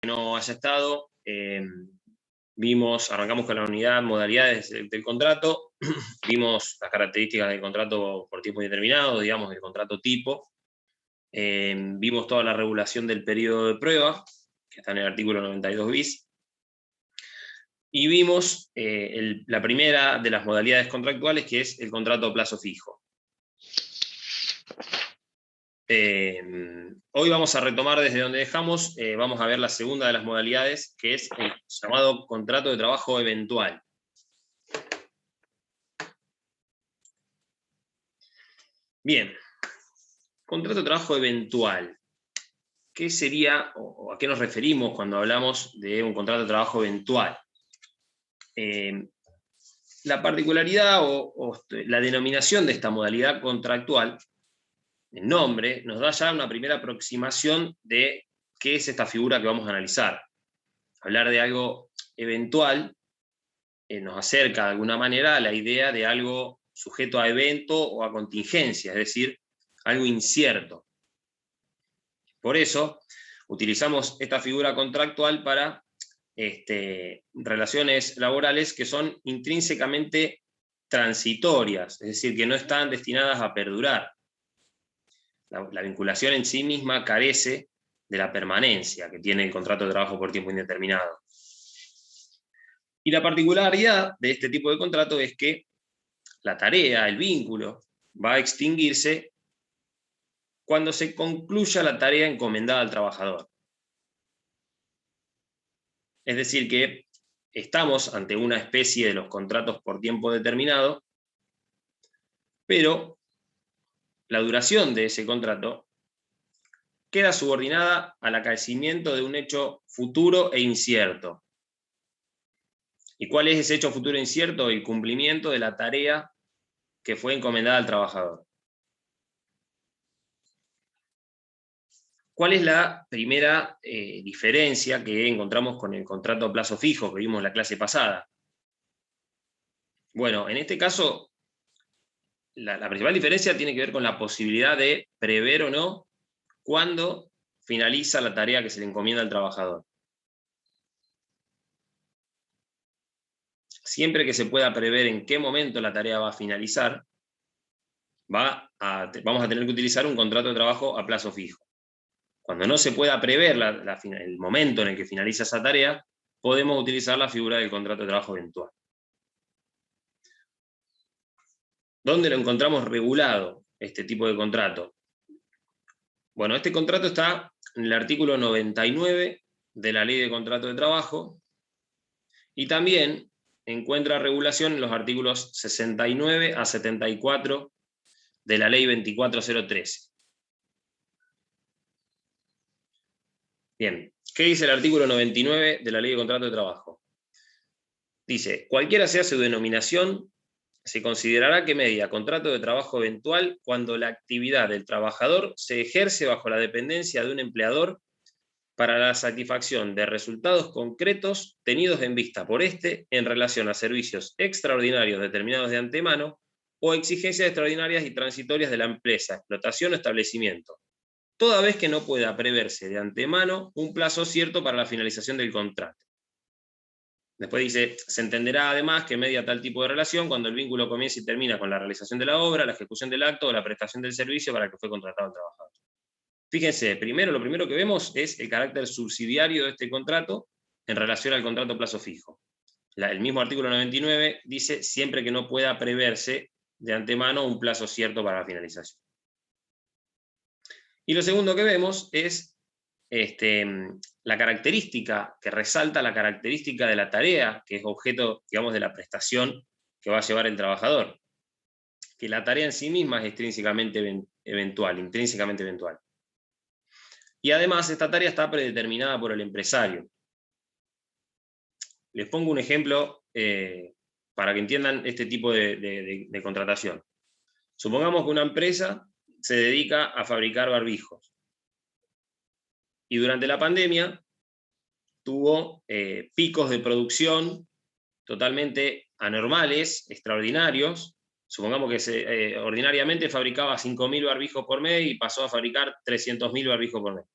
no haya estado, arrancamos con la unidad modalidades del contrato, vimos las características del contrato por tiempo indeterminado, digamos, del contrato tipo, vimos toda la regulación del periodo de prueba, que está en el artículo 92 bis, y vimos la primera de las modalidades contractuales, que es el contrato a plazo fijo. Hoy vamos a retomar desde donde dejamos, vamos a ver la segunda de las modalidades, que es el llamado contrato de trabajo eventual. Bien, contrato de trabajo eventual. ¿Qué sería o a qué nos referimos cuando hablamos de un contrato de trabajo eventual? La particularidad o la denominación de esta modalidad contractual, el nombre, nos da ya una primera aproximación de qué es esta figura que vamos a analizar. Hablar de algo eventual nos acerca de alguna manera a la idea de algo sujeto a evento o a contingencia, es decir, algo incierto. Por eso utilizamos esta figura contractual para relaciones laborales que son intrínsecamente transitorias, es decir, que no están destinadas a perdurar. La vinculación en sí misma carece de la permanencia que tiene el contrato de trabajo por tiempo indeterminado. Y la particularidad de este tipo de contrato es que la tarea, el vínculo, va a extinguirse cuando se concluya la tarea encomendada al trabajador. Es decir, que estamos ante una especie de los contratos por tiempo determinado, pero la duración de ese contrato queda subordinada al acaecimiento de un hecho futuro e incierto. ¿Y cuál es ese hecho futuro e incierto? El cumplimiento de la tarea que fue encomendada al trabajador. ¿Cuál es la primera diferencia que encontramos con el contrato a plazo fijo que vimos en la clase pasada? Bueno, en este caso, la principal diferencia tiene que ver con la posibilidad de prever o no cuándo finaliza la tarea que se le encomienda al trabajador. Siempre que se pueda prever en qué momento la tarea va a finalizar, vamos a tener que utilizar un contrato de trabajo a plazo fijo. Cuando no se pueda prever el momento en el que finaliza esa tarea, podemos utilizar la figura del contrato de trabajo eventual. ¿Dónde lo encontramos regulado, este tipo de contrato? Bueno, este contrato está en el artículo 99 de la Ley de Contrato de Trabajo y también encuentra regulación en los artículos 69 a 74 de la Ley 24013. Bien, ¿qué dice el artículo 99 de la Ley de Contrato de Trabajo? Dice, cualquiera sea su denominación, se considerará que media contrato de trabajo eventual cuando la actividad del trabajador se ejerce bajo la dependencia de un empleador para la satisfacción de resultados concretos tenidos en vista por éste en relación a servicios extraordinarios determinados de antemano o exigencias extraordinarias y transitorias de la empresa, explotación o establecimiento, toda vez que no pueda preverse de antemano un plazo cierto para la finalización del contrato. Después dice, se entenderá además que media tal tipo de relación cuando el vínculo comienza y termina con la realización de la obra, la ejecución del acto o la prestación del servicio para el que fue contratado el trabajador. Fíjense, lo primero que vemos es el carácter subsidiario de este contrato en relación al contrato a plazo fijo. El mismo artículo 99 dice siempre que no pueda preverse de antemano un plazo cierto para la finalización. Y lo segundo que vemos es la característica, que resalta la característica de la tarea, que es objeto, digamos, de la prestación que va a llevar el trabajador. Que la tarea en sí misma es intrínsecamente eventual. Y además esta tarea está predeterminada por el empresario. Les pongo un ejemplo para que entiendan este tipo de contratación. Supongamos que una empresa se dedica a fabricar barbijos. Y durante la pandemia tuvo picos de producción totalmente anormales, extraordinarios. Supongamos que ordinariamente fabricaba 5.000 barbijos por mes y pasó a fabricar 300.000 barbijos por mes.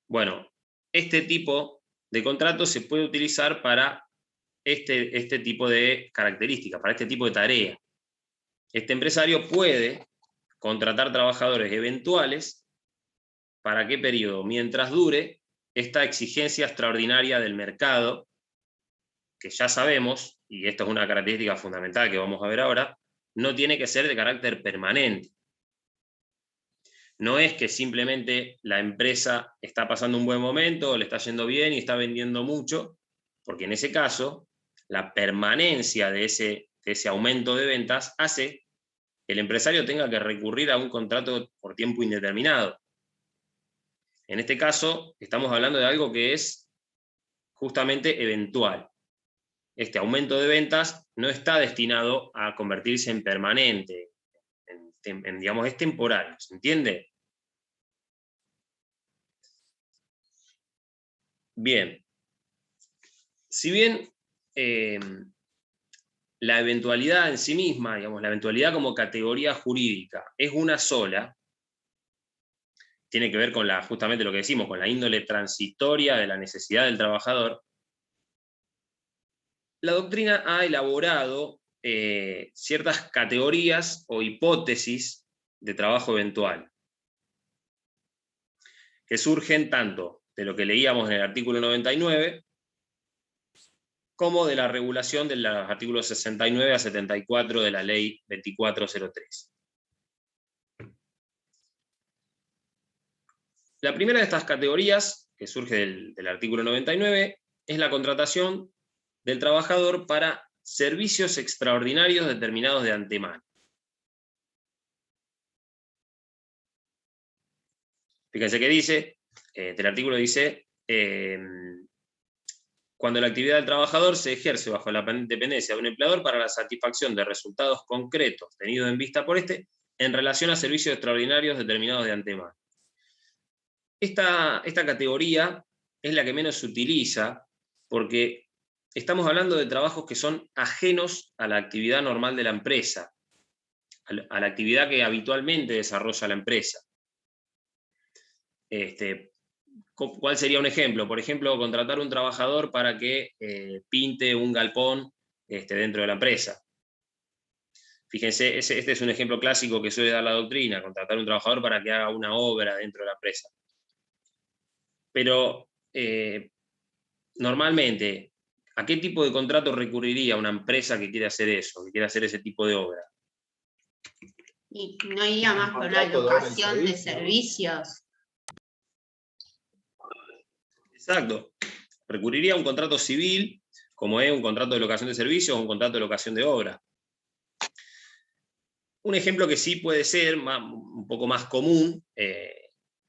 Bueno, este tipo de contrato se puede utilizar para este tipo de características, para este tipo de tarea. Este empresario puede contratar trabajadores eventuales. ¿Para qué periodo? Mientras dure esta exigencia extraordinaria del mercado, que ya sabemos, y esto es una característica fundamental que vamos a ver ahora, no tiene que ser de carácter permanente. No es que simplemente la empresa está pasando un buen momento, le está yendo bien y está vendiendo mucho, porque en ese caso, la permanencia de ese aumento de ventas hace que el empresario tenga que recurrir a un contrato por tiempo indeterminado. En este caso, estamos hablando de algo que es justamente eventual. Este aumento de ventas no está destinado a convertirse en permanente, digamos, es temporal, ¿se entiende? Bien. Si bien la eventualidad en sí misma, digamos, la eventualidad como categoría jurídica es una sola, tiene que ver con justamente lo que decimos, con la índole transitoria de la necesidad del trabajador, la doctrina ha elaborado ciertas categorías o hipótesis de trabajo eventual, que surgen tanto de lo que leíamos en el artículo 99, como de la regulación de los artículos 69 a 74 de la ley 2403. La primera de estas categorías, que surge del artículo 99, es la contratación del trabajador para servicios extraordinarios determinados de antemano. Fíjense que dice, el artículo dice, cuando la actividad del trabajador se ejerce bajo la dependencia de un empleador para la satisfacción de resultados concretos tenidos en vista por este, en relación a servicios extraordinarios determinados de antemano. Esta categoría es la que menos se utiliza porque estamos hablando de trabajos que son ajenos a la actividad normal de la empresa, a la actividad que habitualmente desarrolla la empresa. ¿Cuál sería un ejemplo? Por ejemplo, contratar un trabajador para que pinte un galpón dentro de la empresa. Fíjense, este es un ejemplo clásico que suele dar la doctrina, contratar un trabajador para que haga una obra dentro de la empresa. Pero normalmente, ¿a qué tipo de contrato recurriría una empresa que quiere hacer eso, que quiere hacer ese tipo de obra? ¿Y no iría más por una locación de servicios? Exacto. Recurriría a un contrato civil, como es un contrato de locación de servicios o un contrato de locación de obra. Un ejemplo que sí puede ser un poco más común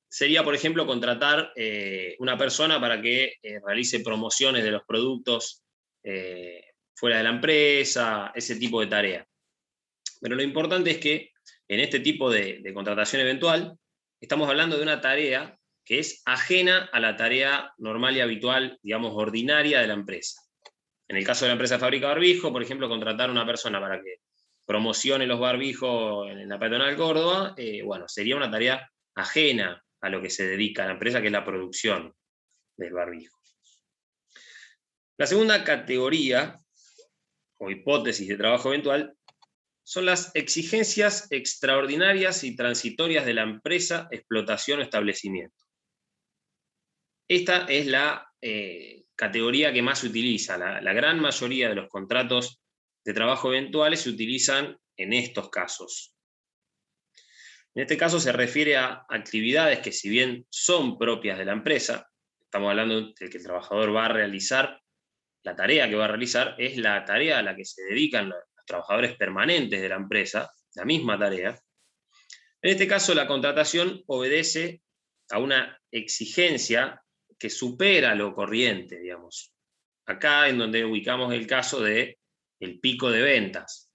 sería, por ejemplo, contratar una persona para que realice promociones de los productos fuera de la empresa, ese tipo de tarea. Pero lo importante es que en este tipo de contratación eventual estamos hablando de una tarea que es ajena a la tarea normal y habitual, digamos, ordinaria de la empresa. En el caso de la empresa de fábrica de barbijo, por ejemplo, contratar a una persona para que promocione los barbijos en la peatonal Córdoba, bueno, sería una tarea ajena a lo que se dedica a la empresa, que es la producción del barbijo. La segunda categoría, o hipótesis de trabajo eventual, son las exigencias extraordinarias y transitorias de la empresa, explotación o establecimiento. Esta es la categoría que más se utiliza. La gran mayoría de los contratos de trabajo eventuales se utilizan en estos casos. En este caso se refiere a actividades que, si bien son propias de la empresa, estamos hablando de que el trabajador va a realizar, la tarea que va a realizar es la tarea a la que se dedican los trabajadores permanentes de la empresa, la misma tarea. En este caso la contratación obedece a una exigencia que supera lo corriente, digamos. Acá en donde ubicamos el caso del pico de ventas.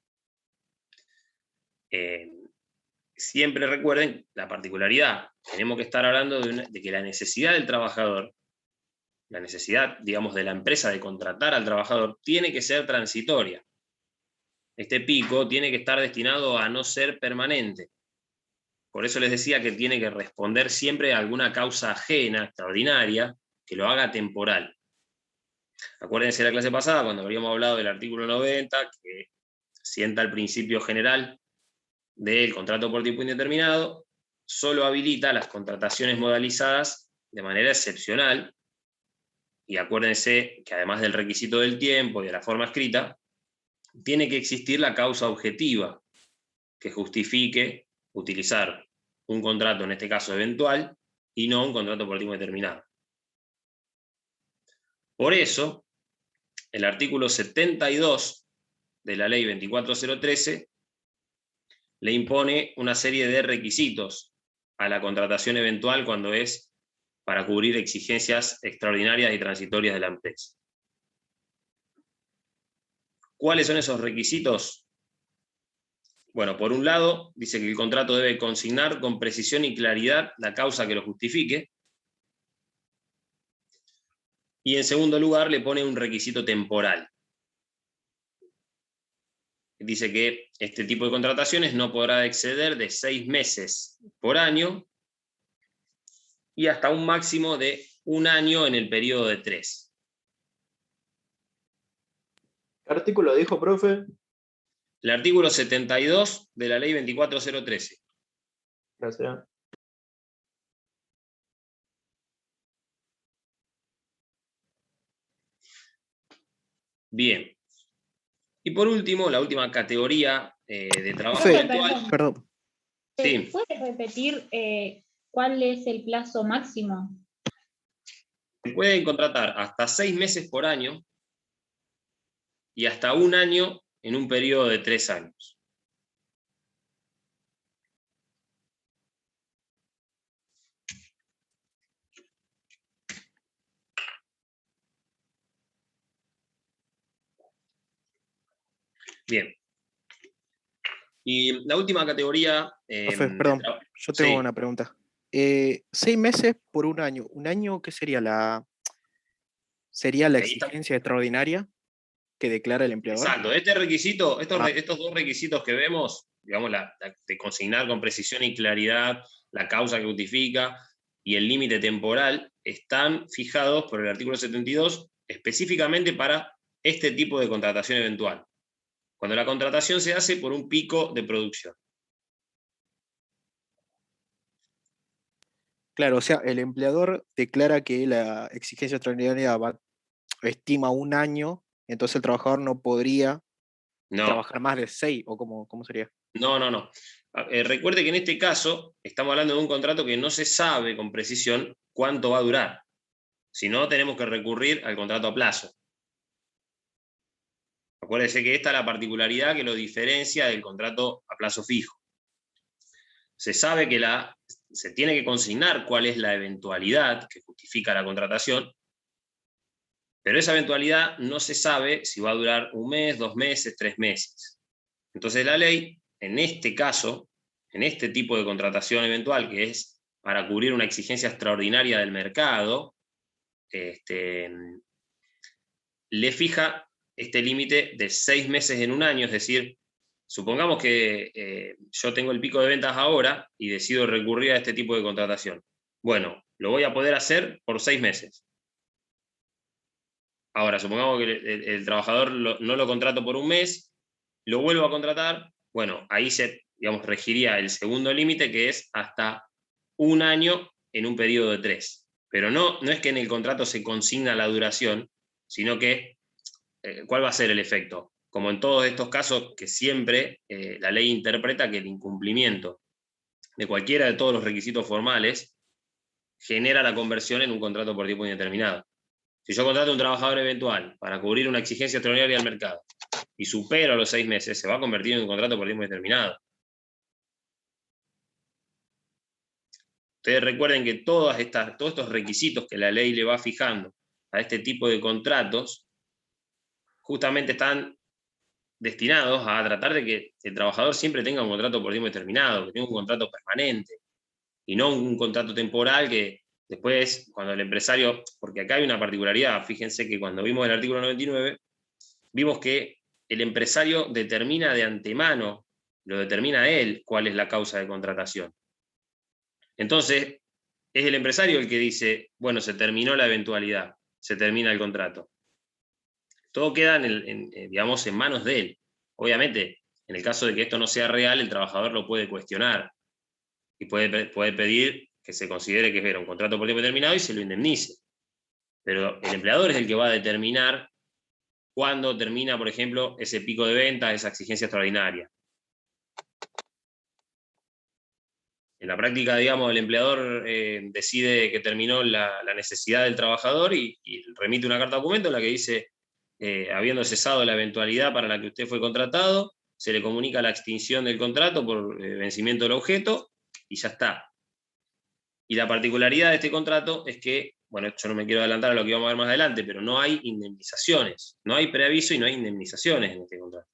Siempre recuerden la particularidad. Tenemos que estar hablando de que la necesidad del trabajador, la necesidad, digamos, de la empresa de contratar al trabajador, tiene que ser transitoria. Este pico tiene que estar destinado a no ser permanente. Por eso les decía que tiene que responder siempre a alguna causa ajena, extraordinaria, que lo haga temporal. Acuérdense de la clase pasada, cuando habíamos hablado del artículo 90, que sienta el principio general del contrato por tiempo indeterminado, solo habilita las contrataciones modalizadas de manera excepcional, y acuérdense que además del requisito del tiempo y de la forma escrita, tiene que existir la causa objetiva que justifique utilizar un contrato, en este caso eventual, y no un contrato por tiempo determinado. Por eso, el artículo 72 de la ley 24013 le impone una serie de requisitos a la contratación eventual cuando es para cubrir exigencias extraordinarias y transitorias de la empresa. ¿Cuáles son esos requisitos? Bueno, por un lado, dice que el contrato debe consignar con precisión y claridad la causa que lo justifique. Y en segundo lugar, le pone un requisito temporal. Dice que este tipo de contrataciones no podrá exceder de 6 meses por año y hasta un máximo de 1 año en el periodo de 3. ¿Qué artículo dijo, profe? El artículo 72 de la ley 24013. Gracias. Bien. Y por último, la última categoría de trabajo Profe, eventual. perdón. Sí. ¿Puedes repetir cuál es el plazo máximo? Se pueden contratar hasta 6 meses por año y hasta 1 año en un periodo de 3 años. Bien. Y la última categoría... Profe, perdón, yo tengo una pregunta. 6 meses por 1 año. ¿Un año qué sería la exigencia extraordinaria que declara el empleador? Exacto. Este requisito, estos dos requisitos que vemos, digamos, de consignar con precisión y claridad la causa que justifica y el límite temporal, están fijados por el artículo 72 específicamente para este tipo de contratación eventual. Cuando la contratación se hace por un pico de producción. Claro, o sea, el empleador declara que la exigencia extraordinaria estima 1 año, entonces el trabajador no podría trabajar más de 6, o ¿cómo sería? No. Recuerde que en este caso estamos hablando de un contrato que no se sabe con precisión cuánto va a durar. Si no, tenemos que recurrir al contrato a plazo. Acuérdese que esta es la particularidad que lo diferencia del contrato a plazo fijo. Se sabe que se tiene que consignar cuál es la eventualidad que justifica la contratación, pero esa eventualidad no se sabe si va a durar 1 mes, 2 meses, 3 meses. Entonces la ley, en este caso, en este tipo de contratación eventual, que es para cubrir una exigencia extraordinaria del mercado, le fija este límite de 6 meses en 1 año, es decir, supongamos que yo tengo el pico de ventas ahora y decido recurrir a este tipo de contratación. Bueno, lo voy a poder hacer por 6 meses. Ahora, supongamos que el trabajador no lo contrato por 1 mes, lo vuelvo a contratar, bueno, ahí regiría el segundo límite, que es hasta 1 año en un periodo de 3. Pero no es que en el contrato se consigna la duración, sino que, ¿cuál va a ser el efecto? Como en todos estos casos, que siempre la ley interpreta que el incumplimiento de cualquiera de todos los requisitos formales genera la conversión en un contrato por tiempo indeterminado. Si yo contrato a un trabajador eventual para cubrir una exigencia extraordinaria del mercado y supero los 6 meses, se va a convertir en un contrato por tiempo determinado. Ustedes recuerden que todos estos requisitos que la ley le va fijando a este tipo de contratos, justamente están destinados a tratar de que el trabajador siempre tenga un contrato por tiempo determinado, que tenga un contrato permanente, y no un contrato temporal que después, cuando el empresario, porque acá hay una particularidad, fíjense que cuando vimos el artículo 99, vimos que el empresario determina de antemano, lo determina él, cuál es la causa de contratación. Entonces, es el empresario el que dice, bueno, se terminó la eventualidad, se termina el contrato. todo queda digamos, en manos de él. Obviamente, en el caso de que esto no sea real, el trabajador lo puede cuestionar y puede pedir que se considere que era un contrato por tiempo determinado y se lo indemnice. Pero el empleador es el que va a determinar cuándo termina, por ejemplo, ese pico de venta, esa exigencia extraordinaria. En la práctica, digamos, el empleador decide que terminó la necesidad del trabajador y remite una carta documento en la que dice, habiendo cesado la eventualidad para la que usted fue contratado, se le comunica la extinción del contrato por vencimiento del objeto y ya está. Y la particularidad de este contrato es que, bueno, yo no me quiero adelantar a lo que vamos a ver más adelante, pero no hay indemnizaciones, no hay preaviso y no hay indemnizaciones en este contrato.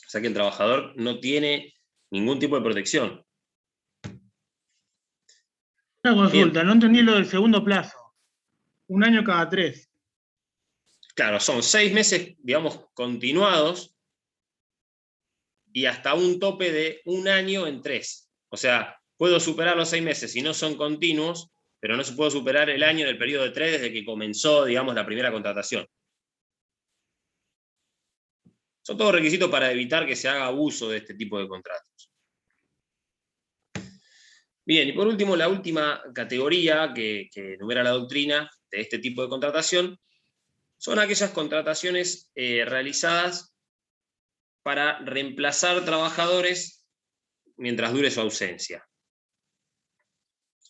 O sea que el trabajador no tiene ningún tipo de protección. Una consulta, Bien. no entendí lo del segundo plazo. 1 año cada 3. Claro, son 6 meses, digamos, continuados y hasta un tope de 1 año en 3. O sea, puedo superar los 6 meses si no son continuos, pero no se puede superar el año en el periodo de 3 desde que comenzó, digamos, la primera contratación. Son todos requisitos para evitar que se haga abuso de este tipo de contratos. Bien, y por último, la última categoría que enumera la doctrina de este tipo de contratación son aquellas contrataciones realizadas para reemplazar trabajadores mientras dure su ausencia.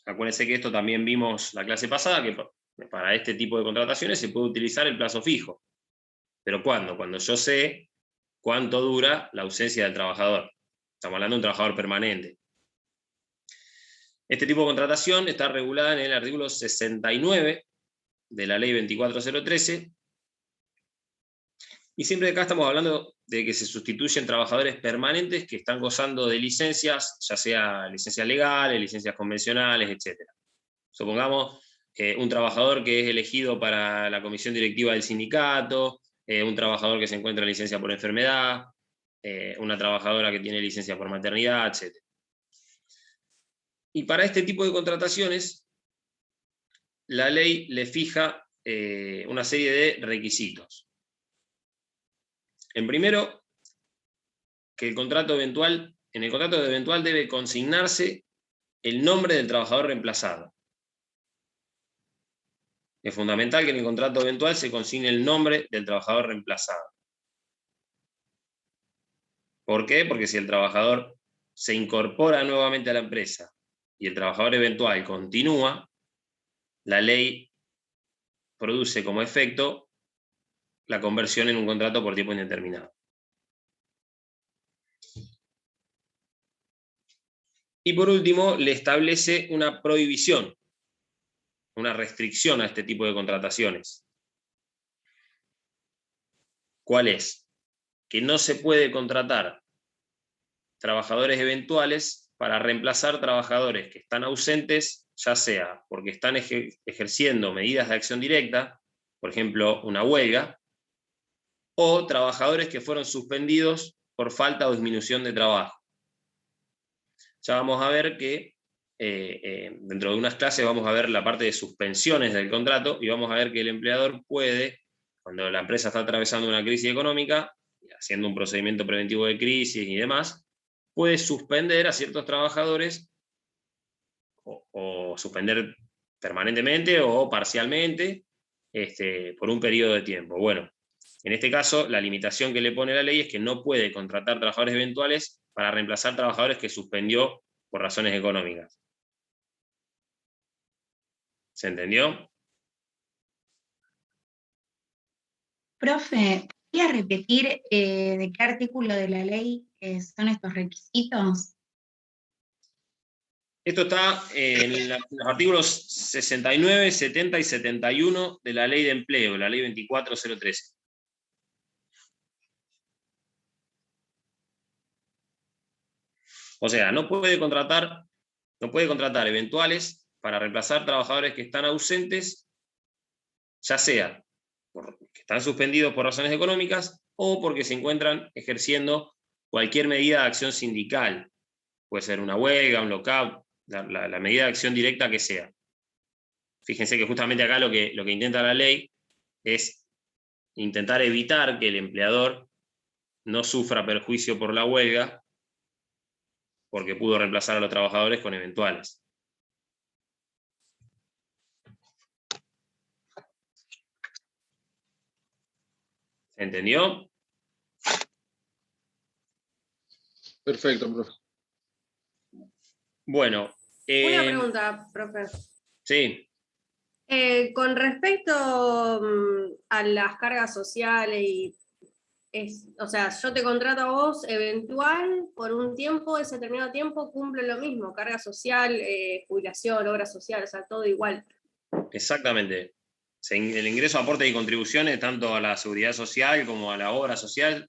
Acuérdense que esto también vimos la clase pasada, que para este tipo de contrataciones se puede utilizar el plazo fijo. ¿Pero cuándo? Cuando yo sé cuánto dura la ausencia del trabajador. Estamos hablando de un trabajador permanente. Este tipo de contratación está regulada en el artículo 69 de la ley 24013, y siempre acá estamos hablando de que se sustituyen trabajadores permanentes que están gozando de licencias, ya sea licencias legales, licencias convencionales, etc. Supongamos un trabajador que es elegido para la comisión directiva del sindicato, un trabajador que se encuentra en licencia por enfermedad, una trabajadora que tiene licencia por maternidad, etc. Y para este tipo de contrataciones, la ley le fija una serie de requisitos. En primero, que en el contrato eventual debe consignarse el nombre del trabajador reemplazado. Es fundamental que en el contrato eventual se consigne el nombre del trabajador reemplazado. ¿Por qué? Porque si el trabajador se incorpora nuevamente a la empresa y el trabajador eventual continúa, la ley produce como efecto la conversión en un contrato por tiempo indeterminado. Y por último, le establece una prohibición, una restricción a este tipo de contrataciones. ¿Cuál es? Que no se puede contratar trabajadores eventuales para reemplazar trabajadores que están ausentes, ya sea porque están ejerciendo medidas de acción directa, por ejemplo, una huelga, o trabajadores que fueron suspendidos por falta o disminución de trabajo. Ya vamos a ver que dentro de unas clases vamos a ver la parte de suspensiones del contrato y vamos a ver que el empleador puede, cuando la empresa está atravesando una crisis económica, haciendo un procedimiento preventivo de crisis y demás, puede suspender a ciertos trabajadores o suspender permanentemente o parcialmente por un periodo de tiempo. Bueno, en este caso, la limitación que le pone la ley es que no puede contratar trabajadores eventuales para reemplazar trabajadores que suspendió por razones económicas. ¿Se entendió? Profe, ¿podría repetir de qué artículo de la ley son estos requisitos? Esto está en los artículos 69, 70 y 71 de la Ley de Empleo, la Ley 24013. O sea, no puede contratar eventuales para reemplazar trabajadores que están ausentes, ya sea porque están suspendidos por razones económicas o porque se encuentran ejerciendo cualquier medida de acción sindical. Puede ser una huelga, un lockout, la medida de acción directa que sea. Fíjense que justamente acá lo que intenta la ley es intentar evitar que el empleador no sufra perjuicio por la huelga porque pudo reemplazar a los trabajadores con eventuales. ¿Se entendió? Perfecto, profe. Bueno. Una pregunta, profe. Sí. Con respecto a las cargas sociales o sea, yo te contrato a vos eventual por un tiempo, ese determinado tiempo cumple lo mismo, carga social, jubilación, obra social, o sea, todo igual. Exactamente. El ingreso, aporte y contribuciones tanto a la seguridad social como a la obra social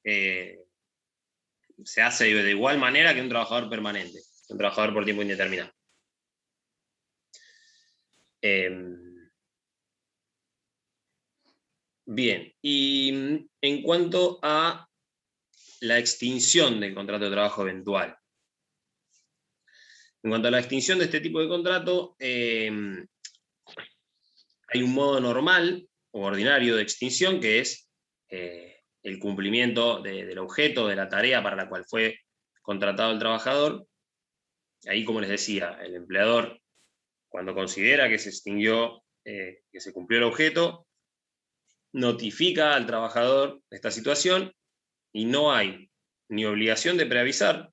se hace de igual manera que un trabajador permanente, un trabajador por tiempo indeterminado. Bien, y en cuanto a la extinción del contrato de trabajo eventual. En cuanto a la extinción de este tipo de contrato, hay un modo normal o ordinario de extinción que es el cumplimiento del objeto de la tarea para la cual fue contratado el trabajador. Ahí, como les decía, el empleador, cuando considera que se extinguió, que se cumplió el objeto, notifica al trabajador esta situación y no hay ni obligación de preavisar,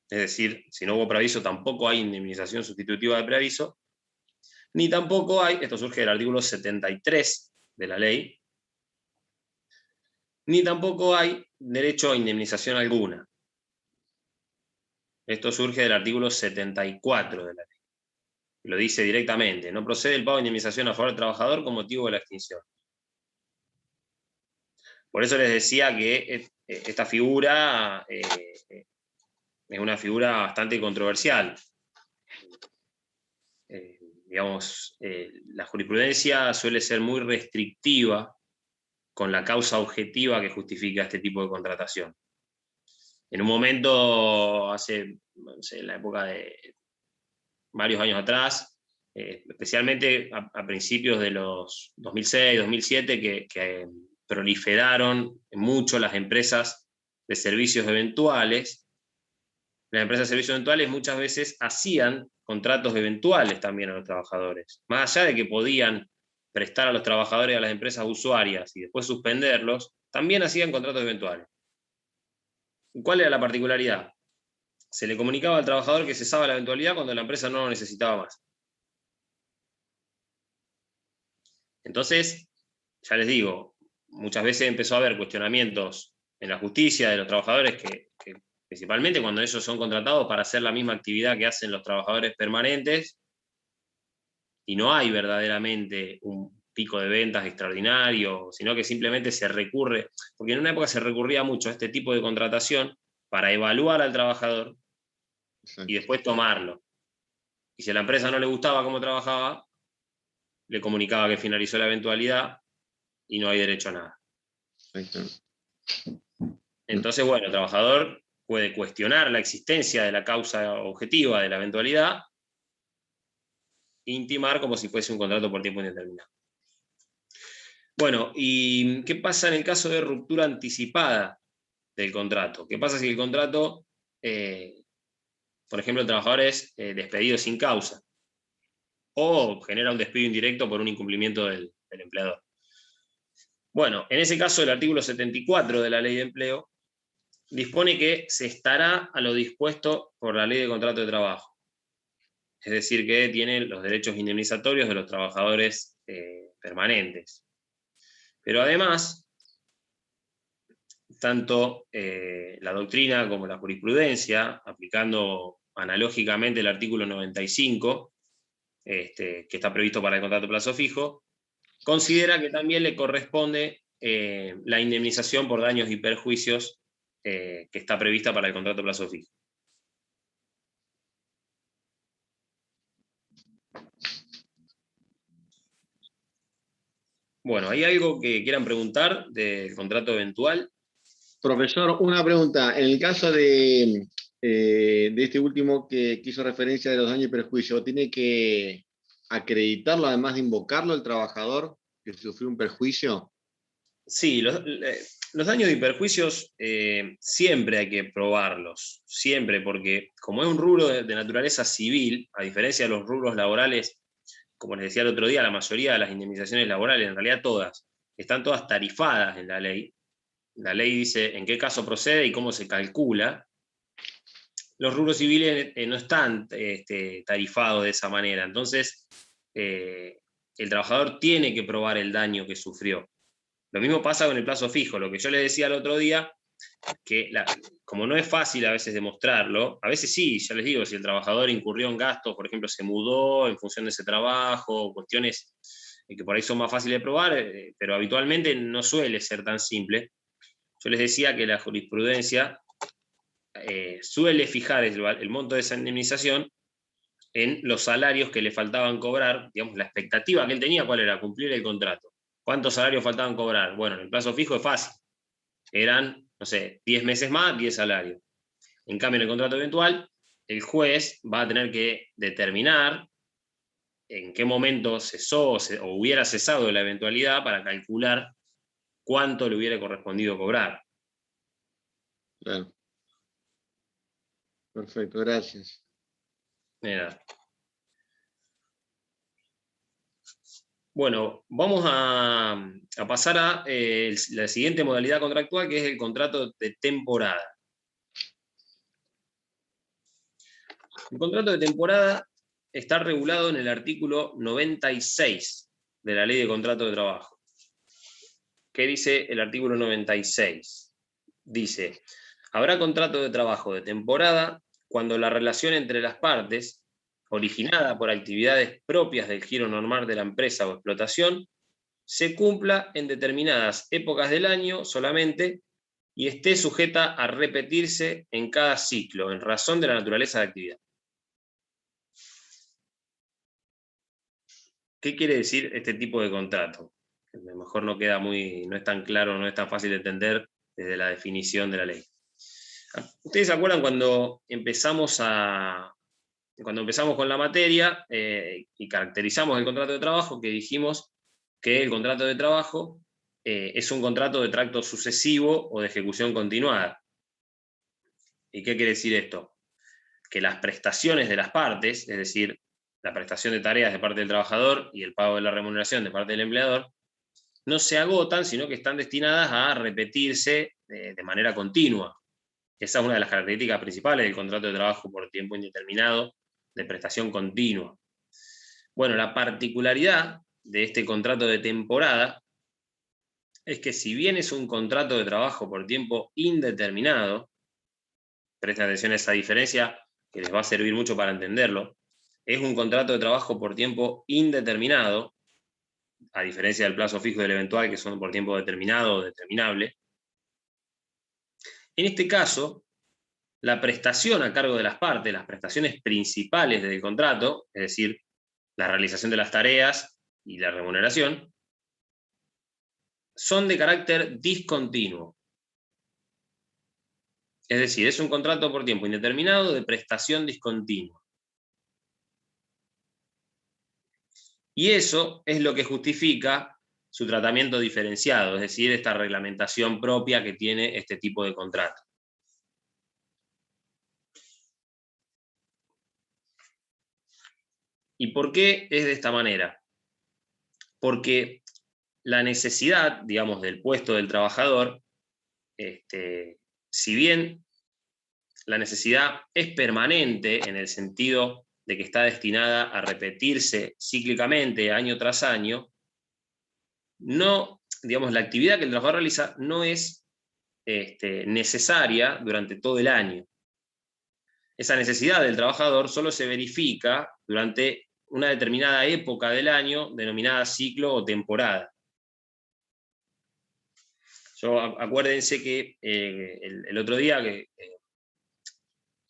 es decir, si no hubo preaviso tampoco hay indemnización sustitutiva de preaviso, ni tampoco hay, esto surge del artículo 73 de la ley, ni tampoco hay derecho a indemnización alguna. Esto surge del artículo 74 de la ley. Lo dice directamente, no procede el pago de indemnización a favor del trabajador con motivo de la extinción. Por eso les decía que esta figura es una figura bastante controversial. Digamos, la jurisprudencia suele ser muy restrictiva con la causa objetiva que justifica este tipo de contratación. En un momento, no sé, en la época de varios años atrás, especialmente a principios de los 2006, 2007, que proliferaron mucho las empresas de servicios eventuales. Las empresas de servicios eventuales muchas veces hacían contratos eventuales también a los trabajadores. Más allá de que podían prestar a los trabajadores a las empresas usuarias y después suspenderlos, también hacían contratos eventuales. ¿Cuál era la particularidad? Se le comunicaba al trabajador que cesaba la eventualidad cuando la empresa no lo necesitaba más. Entonces, ya les digo, muchas veces empezó a haber cuestionamientos en la justicia de los trabajadores que principalmente cuando ellos son contratados para hacer la misma actividad que hacen los trabajadores permanentes, y no hay verdaderamente un pico de ventas extraordinario, sino que simplemente se recurre, porque en una época se recurría mucho a este tipo de contratación para evaluar al trabajador. Exacto. Y después tomarlo. Y si a la empresa no le gustaba cómo trabajaba, le comunicaba que finalizó la eventualidad y no hay derecho a nada. Exacto. Entonces, bueno, el trabajador puede cuestionar la existencia de la causa objetiva de la eventualidad e intimar como si fuese un contrato por tiempo indeterminado. Bueno, ¿y qué pasa en el caso de ruptura anticipada del contrato? ¿Qué pasa si el contrato, por ejemplo, el trabajador es despedido sin causa o genera un despido indirecto por un incumplimiento del empleador? Bueno, en ese caso el artículo 74 de la Ley de Empleo dispone que se estará a lo dispuesto por la Ley de Contrato de Trabajo. Es decir, que tiene los derechos indemnizatorios de los trabajadores permanentes. Pero además, tanto la doctrina como la jurisprudencia, aplicando analógicamente el artículo 95, que está previsto para el contrato de plazo fijo, considera que también le corresponde la indemnización por daños y perjuicios que está prevista para el contrato de plazo fijo. Bueno, ¿hay algo que quieran preguntar del contrato eventual? Profesor, una pregunta. En el caso de este último que hizo referencia de los daños y perjuicios, ¿tiene que acreditarlo además de invocarlo el trabajador que sufrió un perjuicio? Sí, los daños y perjuicios siempre hay que probarlos, siempre, porque como es un rubro de naturaleza civil, a diferencia de los rubros laborales, como les decía el otro día, la mayoría de las indemnizaciones laborales, en realidad todas, están todas tarifadas en la ley. La ley dice en qué caso procede y cómo se calcula. Los rubros civiles no están tarifados de esa manera, entonces el trabajador tiene que probar el daño que sufrió. Lo mismo pasa con el plazo fijo, lo que yo les decía el otro día, que como no es fácil a veces demostrarlo, a veces sí, ya les digo, si el trabajador incurrió en gastos, por ejemplo, se mudó en función de ese trabajo, cuestiones que por ahí son más fáciles de probar, pero habitualmente no suele ser tan simple. Yo les decía que la jurisprudencia suele fijar el monto de esa indemnización en los salarios que le faltaban cobrar, digamos, la expectativa que él tenía, ¿cuál era? Cumplir el contrato. ¿Cuántos salarios faltaban cobrar? Bueno, en el plazo fijo es fácil. Eran, no sé, 10 meses más, 10 salarios. En cambio, en el contrato eventual, el juez va a tener que determinar en qué momento cesó o hubiera cesado de la eventualidad para calcular cuánto le hubiera correspondido cobrar. Claro. Perfecto, gracias. Mira. Bueno, vamos a pasar a la siguiente modalidad contractual, que es el contrato de temporada. El contrato de temporada está regulado en el artículo 96 de la Ley de Contrato de Trabajo. ¿Qué dice el artículo 96? Dice, habrá contrato de trabajo de temporada cuando la relación entre las partes, originada por actividades propias del giro normal de la empresa o explotación, se cumpla en determinadas épocas del año solamente y esté sujeta a repetirse en cada ciclo, en razón de la naturaleza de actividad. ¿Qué quiere decir este tipo de contrato? A lo mejor no queda no es tan claro, no es tan fácil de entender desde la definición de la ley. ¿Ustedes se acuerdan cuando empezamos con la materia y caracterizamos el contrato de trabajo, que dijimos que el contrato de trabajo es un contrato de tracto sucesivo o de ejecución continuada? ¿Y qué quiere decir esto? Que las prestaciones de las partes, es decir, la prestación de tareas de parte del trabajador y el pago de la remuneración de parte del empleador, no se agotan, sino que están destinadas a repetirse de manera continua. Esa es una de las características principales del contrato de trabajo por tiempo indeterminado de prestación continua. Bueno, la particularidad de este contrato de temporada es que si bien es un contrato de trabajo por tiempo indeterminado, presten atención a esa diferencia que les va a servir mucho para entenderlo, es un contrato de trabajo por tiempo indeterminado, a diferencia del plazo fijo y del eventual, que son por tiempo determinado o determinable. En este caso, la prestación a cargo de las partes, las prestaciones principales del contrato, es decir, la realización de las tareas y la remuneración, son de carácter discontinuo. Es decir, es un contrato por tiempo indeterminado de prestación discontinua. Y eso es lo que justifica su tratamiento diferenciado, es decir, esta reglamentación propia que tiene este tipo de contrato. ¿Y por qué es de esta manera? Porque la necesidad, digamos, del puesto del trabajador, si bien la necesidad es permanente en el sentido de que está destinada a repetirse cíclicamente año tras año, no, digamos, la actividad que el trabajador realiza no es necesaria durante todo el año. Esa necesidad del trabajador solo se verifica durante una determinada época del año denominada ciclo o temporada. Acuérdense que el otro día que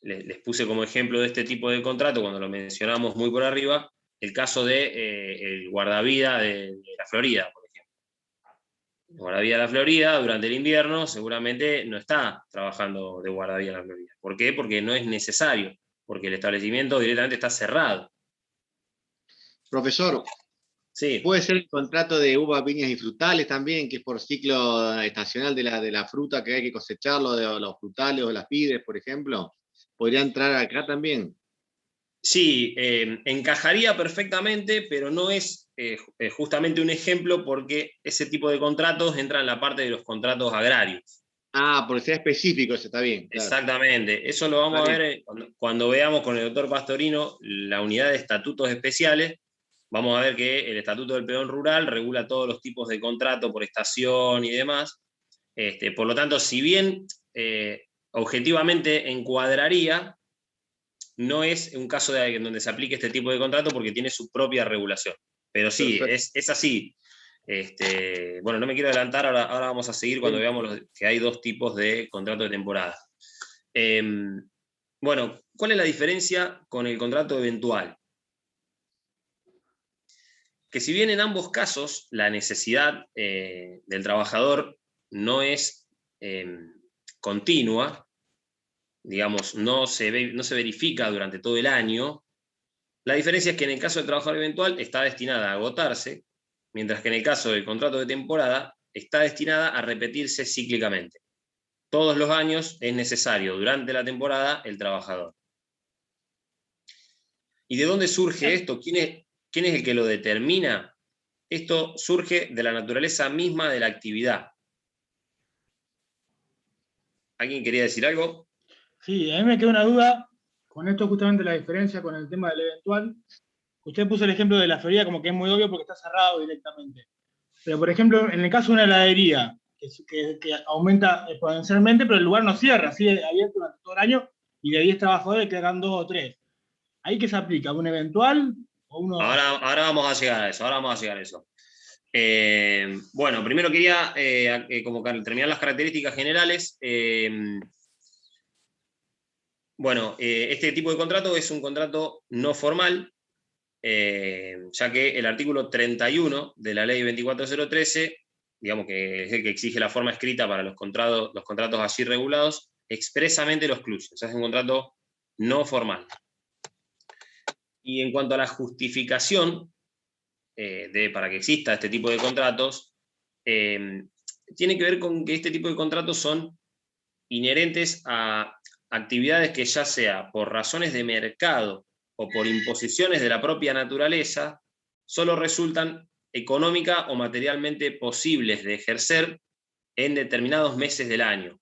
les puse como ejemplo de este tipo de contrato, cuando lo mencionamos muy por arriba, el caso de el guardavida de la Florida, por ejemplo. El guardavida de la Florida durante el invierno seguramente no está trabajando de guardavida en la Florida. ¿Por qué? Porque no es necesario, porque el establecimiento directamente está cerrado. Profesor, Sí. Puede ser el contrato de uvas, viñas y frutales también, que es por ciclo estacional de la fruta que hay que cosecharlo, de los frutales o las pides, por ejemplo. ¿Podría entrar acá también? Sí, encajaría perfectamente, pero no es justamente un ejemplo porque ese tipo de contratos entra en la parte de los contratos agrarios. Ah, porque sea específico, eso está bien. Claro. Exactamente, eso lo vamos a ver cuando veamos con el doctor Pastorino la unidad de estatutos especiales. Vamos a ver que el Estatuto del Peón Rural regula todos los tipos de contrato por estación y demás. Por lo tanto, si bien objetivamente encuadraría, no es un caso en donde se aplique este tipo de contrato porque tiene su propia regulación. Pero sí, es así. Bueno, no me quiero adelantar, ahora vamos a seguir cuando veamos que hay dos tipos de contrato de temporada. Bueno, ¿cuál es la diferencia con el contrato eventual? Que si bien en ambos casos la necesidad del trabajador no es continua, digamos, no se verifica durante todo el año, la diferencia es que en el caso del trabajador eventual está destinada a agotarse, mientras que en el caso del contrato de temporada está destinada a repetirse cíclicamente. Todos los años es necesario durante la temporada el trabajador. ¿Y de dónde surge esto? ¿Quién es el que lo determina? Esto surge de la naturaleza misma de la actividad. ¿Alguien quería decir algo? Sí, a mí me queda una duda con esto, justamente la diferencia con el tema del eventual. Usted puso el ejemplo de la Florida como que es muy obvio porque está cerrado directamente. Pero, por ejemplo, en el caso de una heladería, que aumenta exponencialmente, pero el lugar no cierra, sigue abierto durante todo el año y de 10 trabajadores quedan 2 o 3. ¿Ahí qué se aplica? ¿Un eventual o uno? Ahora vamos a llegar a eso, bueno, primero quería como terminar las características generales. Bueno, este tipo de contrato es un contrato no formal, ya que el artículo 31 de la ley 24013, digamos que es el que exige la forma escrita para los contratos así regulados, expresamente lo excluye. O sea, es un contrato no formal. Y en cuanto a la justificación para que exista este tipo de contratos, tiene que ver con que este tipo de contratos son inherentes a actividades que ya sea por razones de mercado o por imposiciones de la propia naturaleza, solo resultan económica o materialmente posibles de ejercer en determinados meses del año.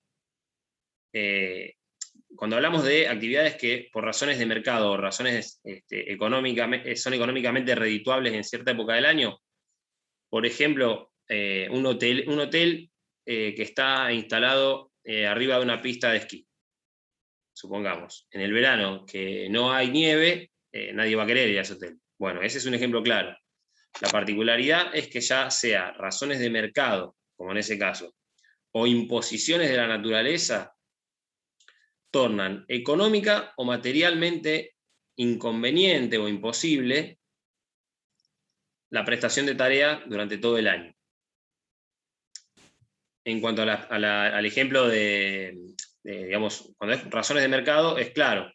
Cuando hablamos de actividades que por razones de mercado o razones son económicamente redituables en cierta época del año, por ejemplo, un hotel que está instalado arriba de una pista de esquí, supongamos, en el verano que no hay nieve, nadie va a querer ir a ese hotel. Bueno, ese es un ejemplo claro. La particularidad es que ya sea razones de mercado, como en ese caso, o imposiciones de la naturaleza, tornan económica o materialmente inconveniente o imposible la prestación de tarea durante todo el año. En cuanto al ejemplo digamos, cuando es razones de mercado, es claro.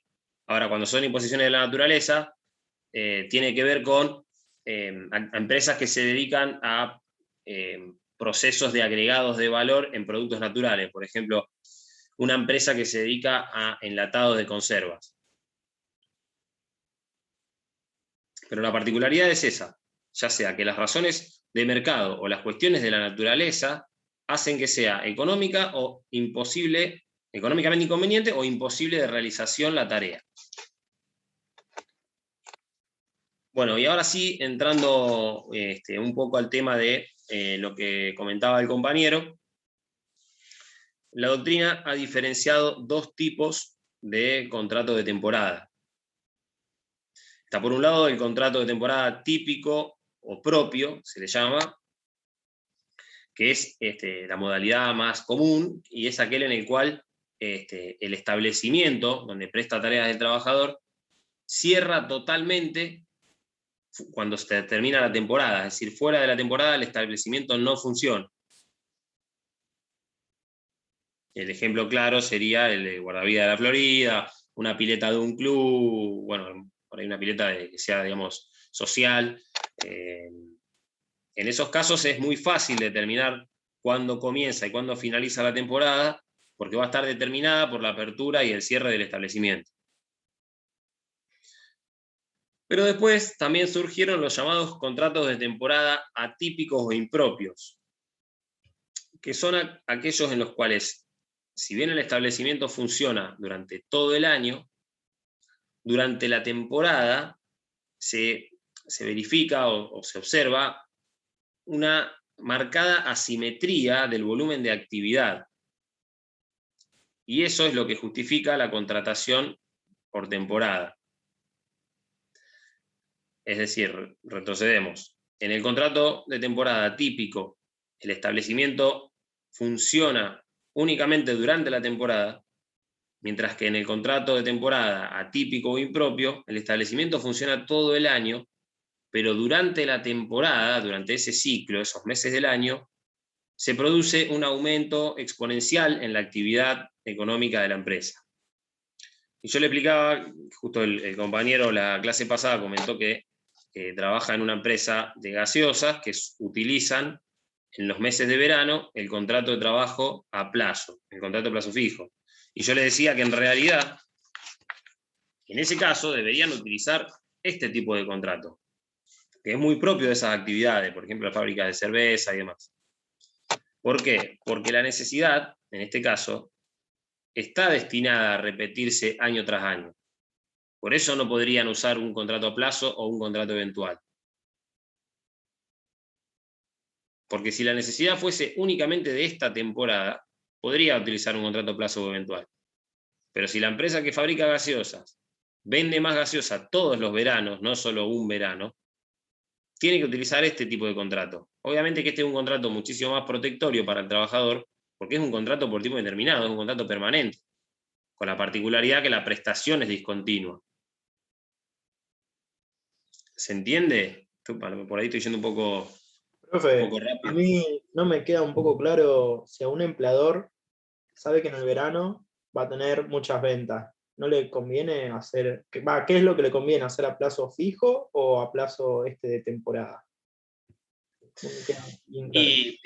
Ahora, cuando son imposiciones de la naturaleza, tiene que ver con a empresas que se dedican a procesos de agregados de valor en productos naturales. Por ejemplo, una empresa que se dedica a enlatado de conservas. Pero la particularidad es esa, ya sea que las razones de mercado o las cuestiones de la naturaleza hacen que sea económica o imposible, económicamente inconveniente o imposible de realización la tarea. Bueno, y ahora sí, entrando un poco al tema de lo que comentaba el compañero, la doctrina ha diferenciado dos tipos de contrato de temporada. Está por un lado el contrato de temporada típico o propio, se le llama, que es la modalidad más común y es aquel en el cual el establecimiento donde presta tareas del trabajador cierra totalmente cuando se termina la temporada, es decir, fuera de la temporada el establecimiento no funciona. El ejemplo claro sería el de Guardavidas de la Florida, una pileta de un club, bueno, por ahí una pileta que sea, digamos, social, En esos casos es muy fácil determinar cuándo comienza y cuándo finaliza la temporada, porque va a estar determinada por la apertura y el cierre del establecimiento. Pero después también surgieron los llamados contratos de temporada atípicos o impropios, que son aquellos en los cuales, si bien el establecimiento funciona durante todo el año, durante la temporada se verifica o se observa una marcada asimetría del volumen de actividad. Y eso es lo que justifica la contratación por temporada. Es decir, retrocedemos. En el contrato de temporada típico, el establecimiento funciona únicamente durante la temporada, mientras que en el contrato de temporada atípico o impropio, el establecimiento funciona todo el año, pero durante la temporada, durante ese ciclo, esos meses del año, se produce un aumento exponencial en la actividad económica de la empresa. Y yo le explicaba, justo el compañero la clase pasada comentó que trabaja en una empresa de gaseosas que utilizan en los meses de verano el contrato de trabajo a plazo, el contrato a plazo fijo. Y yo le decía que en realidad, en ese caso, deberían utilizar este tipo de contrato, que es muy propio de esas actividades, por ejemplo, las fábricas de cerveza y demás. ¿Por qué? Porque la necesidad, en este caso, está destinada a repetirse año tras año. Por eso no podrían usar un contrato a plazo o un contrato eventual. Porque si la necesidad fuese únicamente de esta temporada, podría utilizar un contrato a plazo o eventual. Pero si la empresa que fabrica gaseosas vende más gaseosa todos los veranos, no solo un verano, tiene que utilizar este tipo de contrato. Obviamente que este es un contrato muchísimo más protectorio para el trabajador, porque es un contrato por tiempo determinado, es un contrato permanente, con la particularidad que la prestación es discontinua. ¿Se entiende? Por ahí estoy yendo un poco Profe, a mí no me queda un poco claro si a un empleador sabe que en el verano va a tener muchas ventas. ¿No le conviene hacer, qué es lo que le conviene, hacer a plazo fijo o a plazo de temporada? Y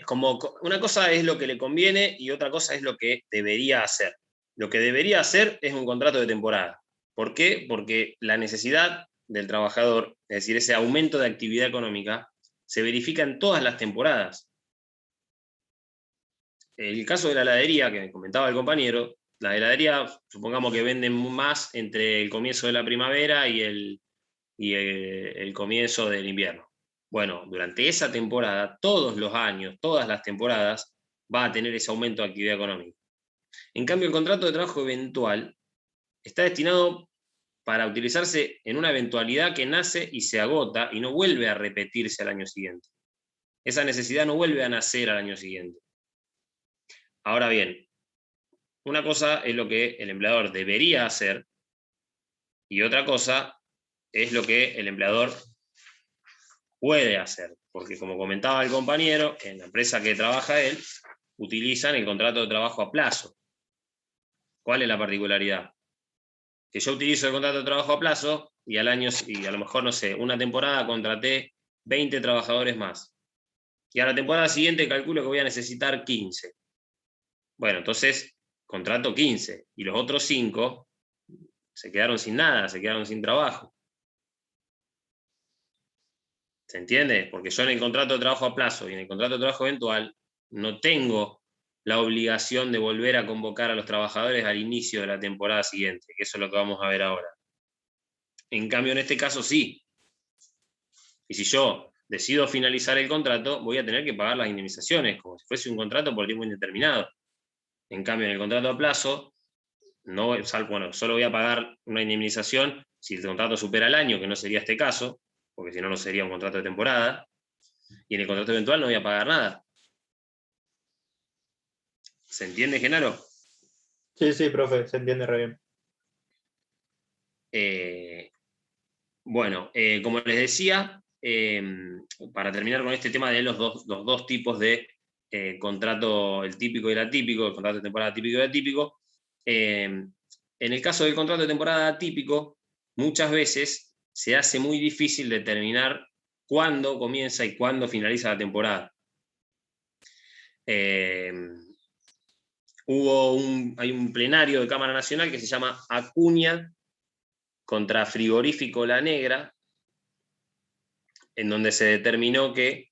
como una cosa es lo que le conviene y otra cosa es lo que debería hacer. Lo que debería hacer es un contrato de temporada. ¿Por qué? Porque la necesidad del trabajador, es decir, ese aumento de actividad económica, se verifica en todas las temporadas. El caso de la heladería, que me comentaba el compañero, la heladería, supongamos que venden más entre el comienzo de la primavera y el comienzo del invierno. Bueno, durante esa temporada, todos los años, todas las temporadas, va a tener ese aumento de actividad económica. En cambio, el contrato de trabajo eventual está destinado para utilizarse en una eventualidad que nace y se agota y no vuelve a repetirse al año siguiente. Esa necesidad no vuelve a nacer al año siguiente. Ahora bien, una cosa es lo que el empleador debería hacer y otra cosa es lo que el empleador puede hacer. Porque como comentaba el compañero, en la empresa que trabaja él, utilizan el contrato de trabajo a plazo. ¿Cuál es la particularidad? Que yo utilizo el contrato de trabajo a plazo y al año, y a lo mejor, no sé, una temporada contraté 20 trabajadores más. Y a la temporada siguiente calculo que voy a necesitar 15. Bueno, entonces contrato 15 y los otros 5 se quedaron sin nada, se quedaron sin trabajo. ¿Se entiende? Porque yo en el contrato de trabajo a plazo y en el contrato de trabajo eventual no tengo la obligación de volver a convocar a los trabajadores al inicio de la temporada siguiente, que eso es lo que vamos a ver ahora. En cambio, en este caso sí. Y si yo decido finalizar el contrato, voy a tener que pagar las indemnizaciones, como si fuese un contrato por tiempo indeterminado. En cambio, en el contrato a plazo, solo voy a pagar una indemnización si el contrato supera el año, que no sería este caso, porque si no, no sería un contrato de temporada, y en el contrato eventual no voy a pagar nada. ¿Se entiende, Genaro? Sí, profe, se entiende re bien. Como les decía, para terminar con este tema de los dos tipos de contrato, el típico y el atípico, el contrato de temporada típico y atípico, en el caso del contrato de temporada atípico, muchas veces se hace muy difícil determinar cuándo comienza y cuándo finaliza la temporada. Hay un plenario de Cámara Nacional que se llama Acuña contra Frigorífico La Negra, en donde se determinó que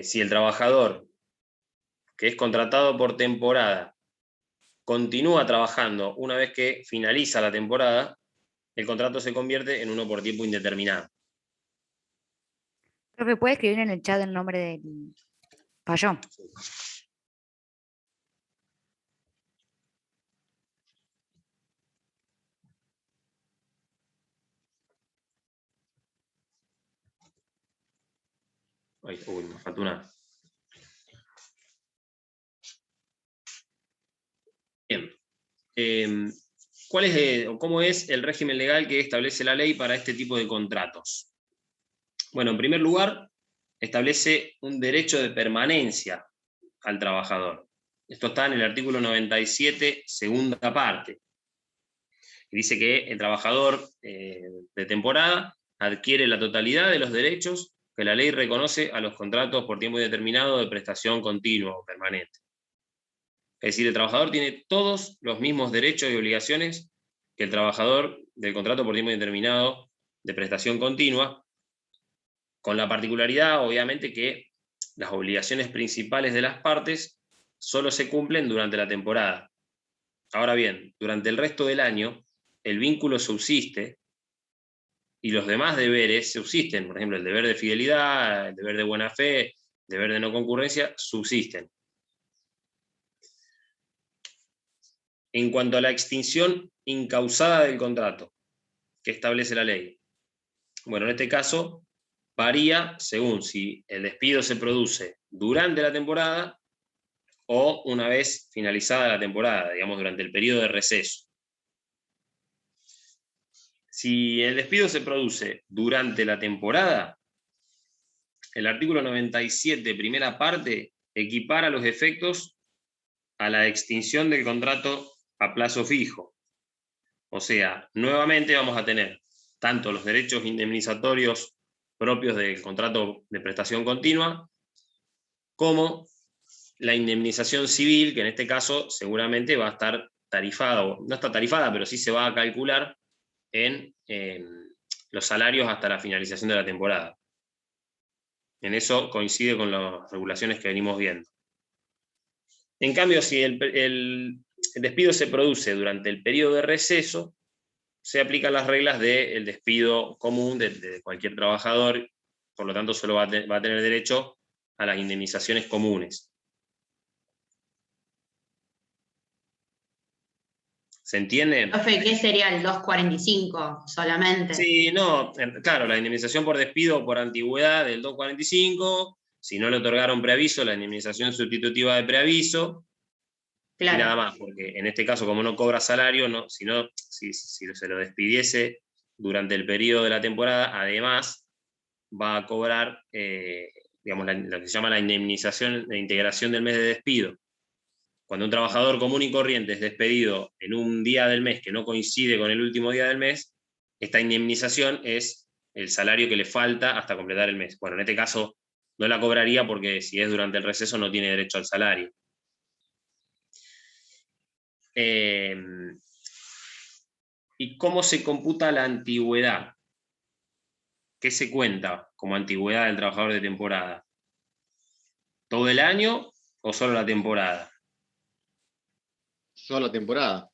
si el trabajador que es contratado por temporada continúa trabajando una vez que finaliza la temporada, el contrato se convierte en uno por tiempo indeterminado. Profe, ¿puede escribir en el chat el nombre del Payón? Uy, me faltó una. Bien. ¿Cuál es o cómo es el régimen legal que establece la ley para este tipo de contratos? Bueno, en primer lugar, establece un derecho de permanencia al trabajador. Esto está en el artículo 97, segunda parte. Y dice que el trabajador de temporada adquiere la totalidad de los derechos que la ley reconoce a los contratos por tiempo indeterminado de prestación continua o permanente. Es decir, el trabajador tiene todos los mismos derechos y obligaciones que el trabajador del contrato por tiempo indeterminado de prestación continua, con la particularidad, obviamente, que las obligaciones principales de las partes solo se cumplen durante la temporada. Ahora bien, durante el resto del año, el vínculo subsiste y los demás deberes subsisten. Por ejemplo, el deber de fidelidad, el deber de buena fe, el deber de no concurrencia, subsisten. En cuanto a la extinción incausada del contrato que establece la ley, bueno, en este caso varía según si el despido se produce durante la temporada o una vez finalizada la temporada, digamos durante el periodo de receso. Si el despido se produce durante la temporada, el artículo 97, primera parte, equipara los efectos a la extinción del contrato a plazo fijo. O sea, nuevamente vamos a tener tanto los derechos indemnizatorios propios del contrato de prestación continua, como la indemnización civil, que en este caso seguramente va a estar tarifada, o no está tarifada, pero sí se va a calcular en los salarios hasta la finalización de la temporada. En eso coincide con las regulaciones que venimos viendo. En cambio, si el despido se produce durante el periodo de receso, se aplican las reglas del despido común de cualquier trabajador, por lo tanto solo va a tener derecho a las indemnizaciones comunes. ¿Se entiende? Profe, ¿qué sería el 245 solamente? Sí, no, claro, la indemnización por despido o por antigüedad del 245, si no le otorgaron preaviso, la indemnización sustitutiva de preaviso, claro. Y nada más, porque en este caso, como no cobra salario, no, si se lo despidiese durante el periodo de la temporada, además va a cobrar digamos, lo que se llama la indemnización de integración del mes de despido. Cuando un trabajador común y corriente es despedido en un día del mes que no coincide con el último día del mes, esta indemnización es el salario que le falta hasta completar el mes. Bueno, en este caso no la cobraría porque si es durante el receso no tiene derecho al salario. ¿Y cómo se computa la antigüedad? ¿Qué se cuenta como antigüedad del trabajador de temporada? ¿Todo el año o solo la temporada? Solo la temporada.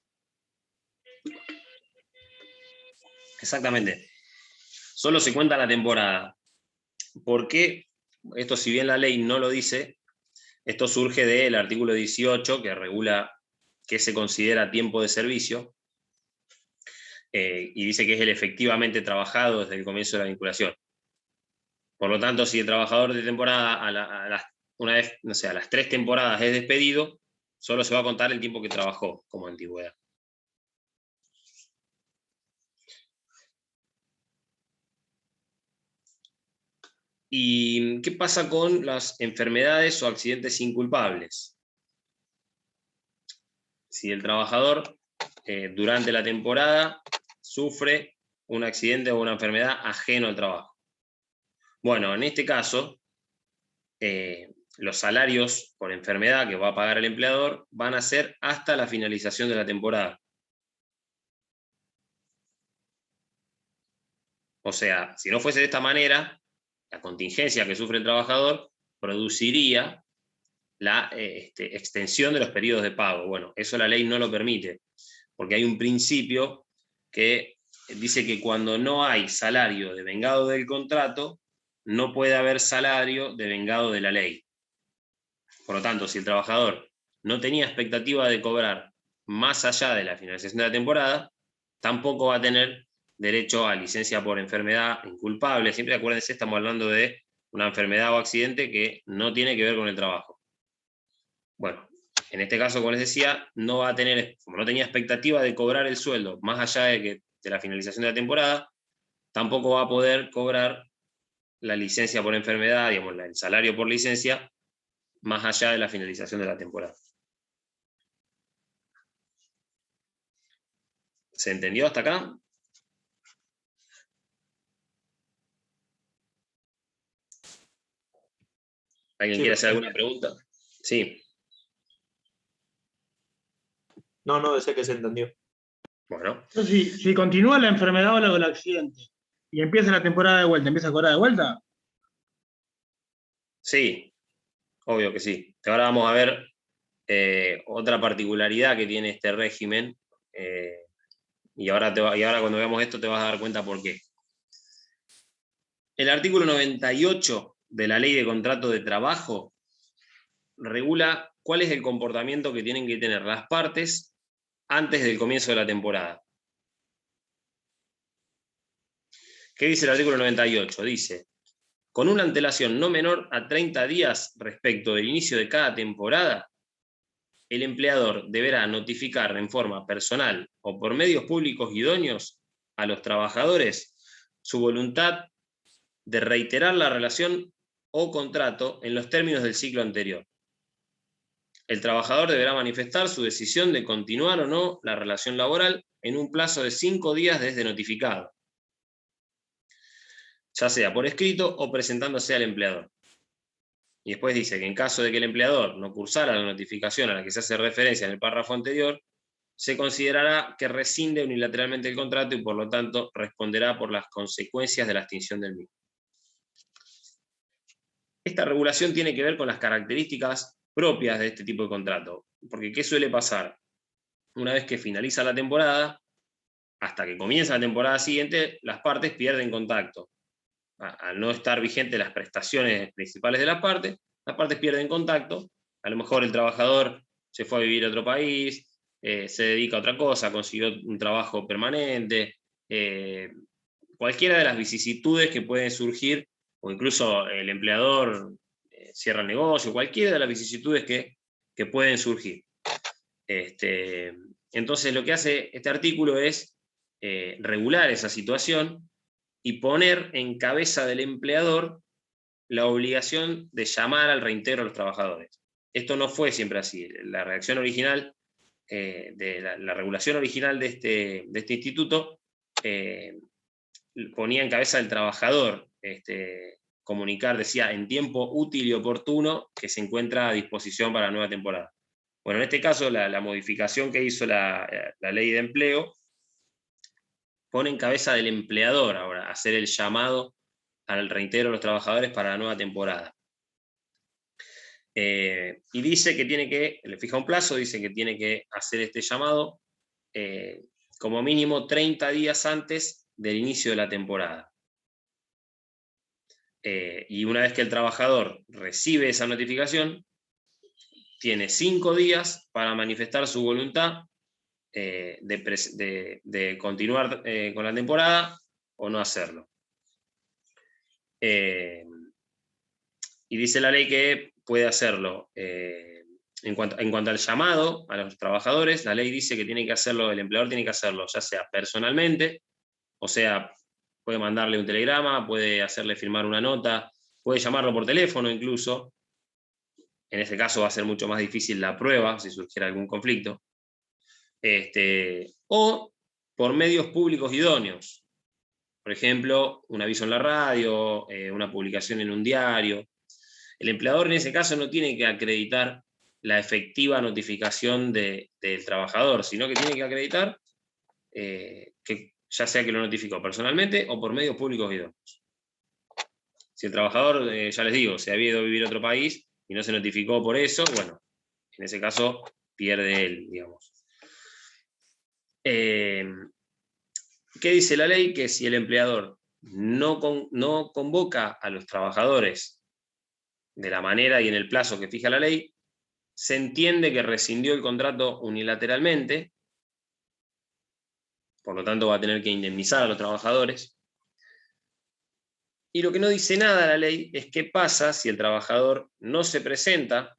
Exactamente. Solo se cuenta la temporada. ¿Por qué? Esto, si bien la ley no lo dice, esto surge del artículo 18 que regula qué se considera tiempo de servicio y dice que es el efectivamente trabajado desde el comienzo de la vinculación. Por lo tanto, si el trabajador de temporada una vez, no sé, a las 3 temporadas es despedido, solo se va a contar el tiempo que trabajó como antigüedad. ¿Y qué pasa con las enfermedades o accidentes inculpables? Si el trabajador durante la temporada sufre un accidente o una enfermedad ajeno al trabajo. Bueno, en este caso, los salarios por enfermedad que va a pagar el empleador van a ser hasta la finalización de la temporada. O sea, si no fuese de esta manera, la contingencia que sufre el trabajador produciría la extensión de los periodos de pago. Bueno, eso la ley no lo permite, porque hay un principio que dice que cuando no hay salario devengado del contrato, no puede haber salario devengado de la ley. Por lo tanto, si el trabajador no tenía expectativa de cobrar más allá de la finalización de la temporada, tampoco va a tener derecho a licencia por enfermedad inculpable. Siempre acuérdense, estamos hablando de una enfermedad o accidente que no tiene que ver con el trabajo. Bueno, en este caso, como les decía, no va a tener, como no tenía expectativa de cobrar el sueldo más allá de la finalización de la temporada, tampoco va a poder cobrar la licencia por enfermedad, digamos, el salario por licencia, más allá de la finalización de la temporada. ¿Se entendió hasta acá? ¿Alguien quiere hacer alguna pregunta? Sí. No, decía que se entendió. Bueno. Entonces, si continúa la enfermedad o el accidente y empieza la temporada de vuelta, ¿empieza a cobrar de vuelta? Sí, obvio que sí. Ahora vamos a ver otra particularidad que tiene este régimen, y ahora cuando veamos esto te vas a dar cuenta por qué. El artículo 98 de la Ley de Contrato de Trabajo regula cuál es el comportamiento que tienen que tener las partes antes del comienzo de la temporada. ¿Qué dice el artículo 98? Dice: con una antelación no menor a 30 días respecto del inicio de cada temporada, el empleador deberá notificar en forma personal o por medios públicos idóneos a los trabajadores su voluntad de reiterar la relación o contrato en los términos del ciclo anterior. El trabajador deberá manifestar su decisión de continuar o no la relación laboral en un plazo de 5 días desde notificado, ya sea por escrito o presentándose al empleador. Y después dice que en caso de que el empleador no cursara la notificación a la que se hace referencia en el párrafo anterior, se considerará que rescinde unilateralmente el contrato y por lo tanto responderá por las consecuencias de la extinción del mismo. Esta regulación tiene que ver con las características propias de este tipo de contrato, porque ¿qué suele pasar? Una vez que finaliza la temporada, hasta que comienza la temporada siguiente, las partes pierden contacto. Al no estar vigentes las prestaciones principales de las partes pierden contacto. A lo mejor el trabajador se fue a vivir a otro país, se dedica a otra cosa, consiguió un trabajo permanente, cualquiera de las vicisitudes que pueden surgir, o incluso el empleador cierra el negocio, cualquiera de las vicisitudes que pueden surgir. Entonces lo que hace este artículo es regular esa situación y poner en cabeza del empleador la obligación de llamar al reintegro a los trabajadores. Esto no fue siempre así. La redacción original, la regulación original de este instituto, ponía en cabeza del trabajador comunicar, decía, en tiempo útil y oportuno que se encuentra a disposición para la nueva temporada. Bueno, en este caso, la modificación que hizo la ley de empleo pone en cabeza del empleador ahora hacer el llamado al reintegro de los trabajadores para la nueva temporada. Y dice que tiene que, le fija un plazo, dice que tiene que hacer este llamado como mínimo 30 días antes del inicio de la temporada. Y una vez que el trabajador recibe esa notificación, tiene 5 días para manifestar su voluntad de continuar con la temporada o no hacerlo. Y dice la ley que puede hacerlo. En cuanto al llamado a los trabajadores, la ley dice que tiene que hacerlo, el empleador tiene que hacerlo ya sea personalmente, o sea, puede mandarle un telegrama, puede hacerle firmar una nota, puede llamarlo por teléfono incluso. En ese caso va a ser mucho más difícil la prueba si surgiera algún conflicto. O por medios públicos idóneos. Por ejemplo, un aviso en la radio, una publicación en un diario. El empleador en ese caso no tiene que acreditar la efectiva notificación del trabajador, sino que tiene que acreditar que ya sea que lo notificó personalmente o por medios públicos idóneos. Si el trabajador, ya les digo, se había ido a vivir a otro país y no se notificó por eso, bueno, en ese caso pierde él, digamos. ¿Qué dice la ley? Que si el empleador no convoca a los trabajadores de la manera y en el plazo que fija la ley, se entiende que rescindió el contrato unilateralmente, por lo tanto va a tener que indemnizar a los trabajadores. Y lo que no dice nada la ley es qué pasa si el trabajador no se presenta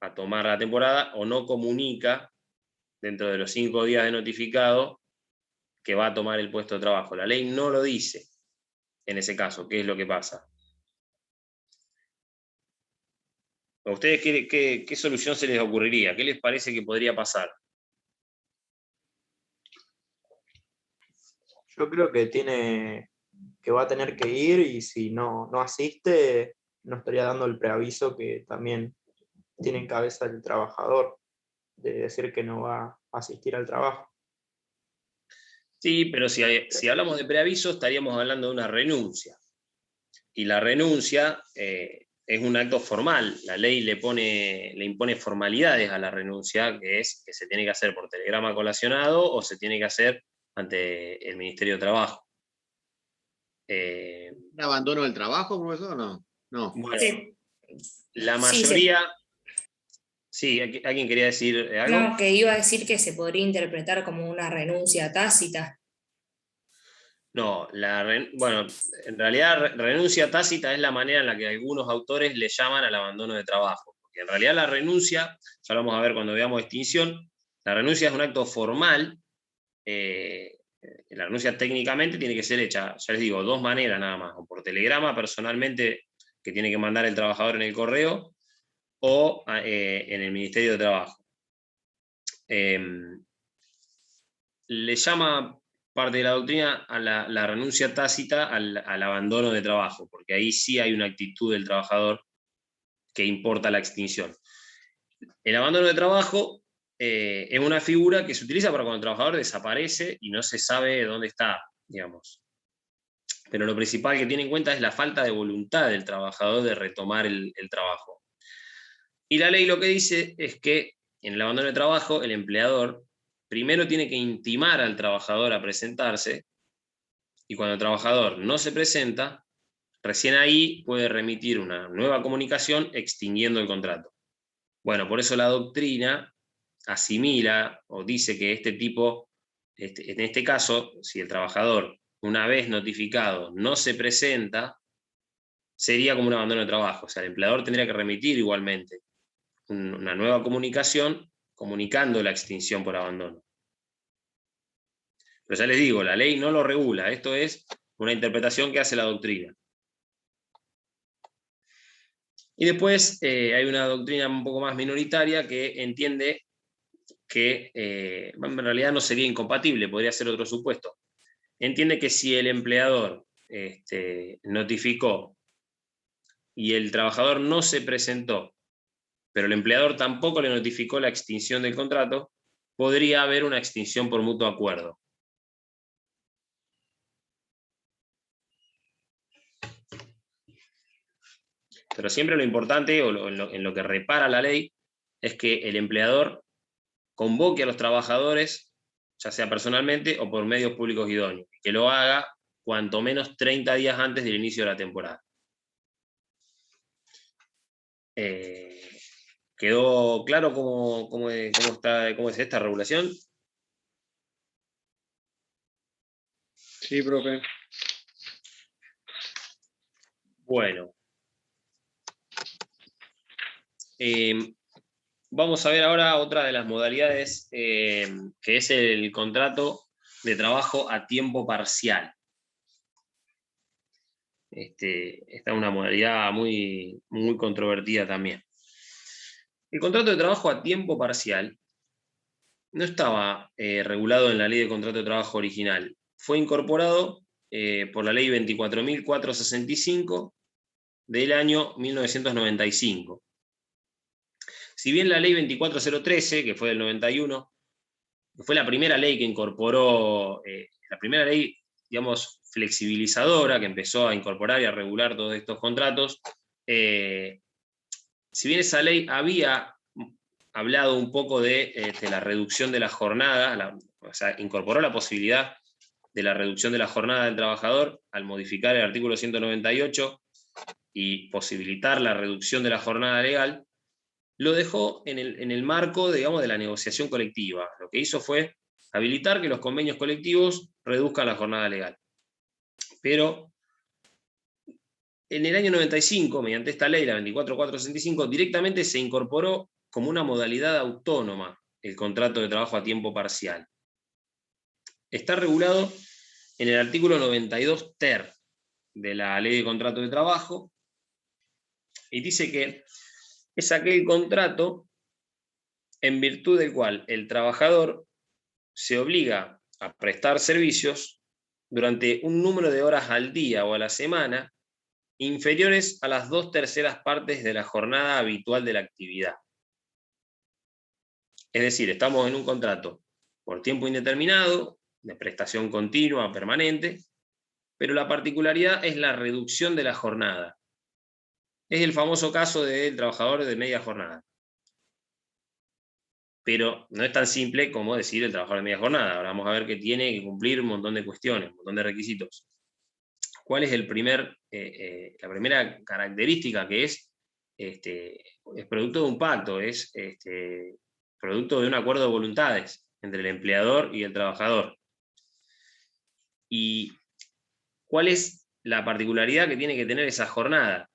a tomar la temporada o no comunica dentro de los 5 días de notificado que va a tomar el puesto de trabajo. La ley no lo dice en ese caso, qué es lo que pasa. ¿A ustedes qué solución se les ocurriría? ¿Qué les parece que podría pasar? Yo creo que va a tener que ir, y si no asiste, no estaría dando el preaviso que también tiene en cabeza el trabajador, de decir que no va a asistir al trabajo. Sí, pero si hablamos de preaviso, estaríamos hablando de una renuncia. Y la renuncia es un acto formal. La ley le impone formalidades a la renuncia, que es que se tiene que hacer por telegrama colacionado o se tiene que hacer ante el Ministerio de Trabajo. ¿Un abandono del trabajo, profesor, o no? No. Bueno, Sí. la mayoría... Sí, ¿alguien quería decir algo? No, que iba a decir que se podría interpretar como una renuncia tácita. No, bueno, en realidad renuncia tácita es la manera en la que algunos autores le llaman al abandono de trabajo. Porque en realidad la renuncia, ya lo vamos a ver cuando veamos extinción, la renuncia es un acto formal. La renuncia técnicamente tiene que ser hecha, ya les digo, 2 maneras nada más, o por telegrama personalmente, que tiene que mandar el trabajador en el correo, o en el Ministerio de Trabajo. Le llama parte de la doctrina a la renuncia tácita al abandono de trabajo, porque ahí sí hay una actitud del trabajador que importa la extinción. El abandono de trabajo es una figura que se utiliza para cuando el trabajador desaparece y no se sabe dónde está, digamos. Pero lo principal que tiene en cuenta es la falta de voluntad del trabajador de retomar el trabajo. Y la ley lo que dice es que en el abandono de trabajo el empleador primero tiene que intimar al trabajador a presentarse, y cuando el trabajador no se presenta, recién ahí puede remitir una nueva comunicación extinguiendo el contrato. Bueno, por eso la doctrina asimila o dice que en este caso, si el trabajador, una vez notificado, no se presenta, sería como un abandono de trabajo. O sea, el empleador tendría que remitir igualmente una nueva comunicación comunicando la extinción por abandono. Pero ya les digo, la ley no lo regula, esto es una interpretación que hace la doctrina. Y después hay una doctrina un poco más minoritaria que entiende que en realidad no sería incompatible, podría ser otro supuesto. Entiende que si el empleador notificó y el trabajador no se presentó, pero el empleador tampoco le notificó la extinción del contrato, podría haber una extinción por mutuo acuerdo. Pero siempre lo importante, o en lo que repara la ley, es que el empleador convoque a los trabajadores, ya sea personalmente o por medios públicos idóneos, y que lo haga cuanto menos 30 días antes del inicio de la temporada. ¿Quedó claro cómo es esta regulación? Sí, profe. Bueno. Vamos a ver ahora otra de las modalidades, que es el contrato de trabajo a tiempo parcial. Esta es una modalidad muy, muy controvertida también. El contrato de trabajo a tiempo parcial no estaba regulado en la ley de contrato de trabajo original. fue incorporado por la ley 24.465 del año 1995. Si bien la ley 24.013, que fue del 91, fue la primera ley que incorporó, la primera ley, digamos, flexibilizadora, que empezó a incorporar y a regular todos estos contratos, si bien esa ley había hablado un poco de la reducción de la jornada, o sea, incorporó la posibilidad de la reducción de la jornada del trabajador al modificar el artículo 198 y posibilitar la reducción de la jornada legal, lo dejó en el marco, digamos, de la negociación colectiva. Lo que hizo fue habilitar que los convenios colectivos reduzcan la jornada legal. Pero en el año 95, mediante esta ley, la 24.465, directamente se incorporó como una modalidad autónoma el contrato de trabajo a tiempo parcial. Está regulado en el artículo 92 ter de la Ley de Contrato de Trabajo, y dice que es aquel contrato en virtud del cual el trabajador se obliga a prestar servicios durante un número de horas al día o a la semana inferiores a las 2/3 partes de la jornada habitual de la actividad. Es decir, estamos en un contrato por tiempo indeterminado, de prestación continua, permanente, pero la particularidad es la reducción de la jornada. Es el famoso caso del trabajador de media jornada. Pero no es tan simple como decir el trabajador de media jornada. Ahora vamos a ver que tiene que cumplir un montón de cuestiones, un montón de requisitos. ¿Cuál es la primera característica? Que es producto de un pacto, es producto de un acuerdo de voluntades entre el empleador y el trabajador. ¿Y cuál es la particularidad que tiene que tener esa jornada?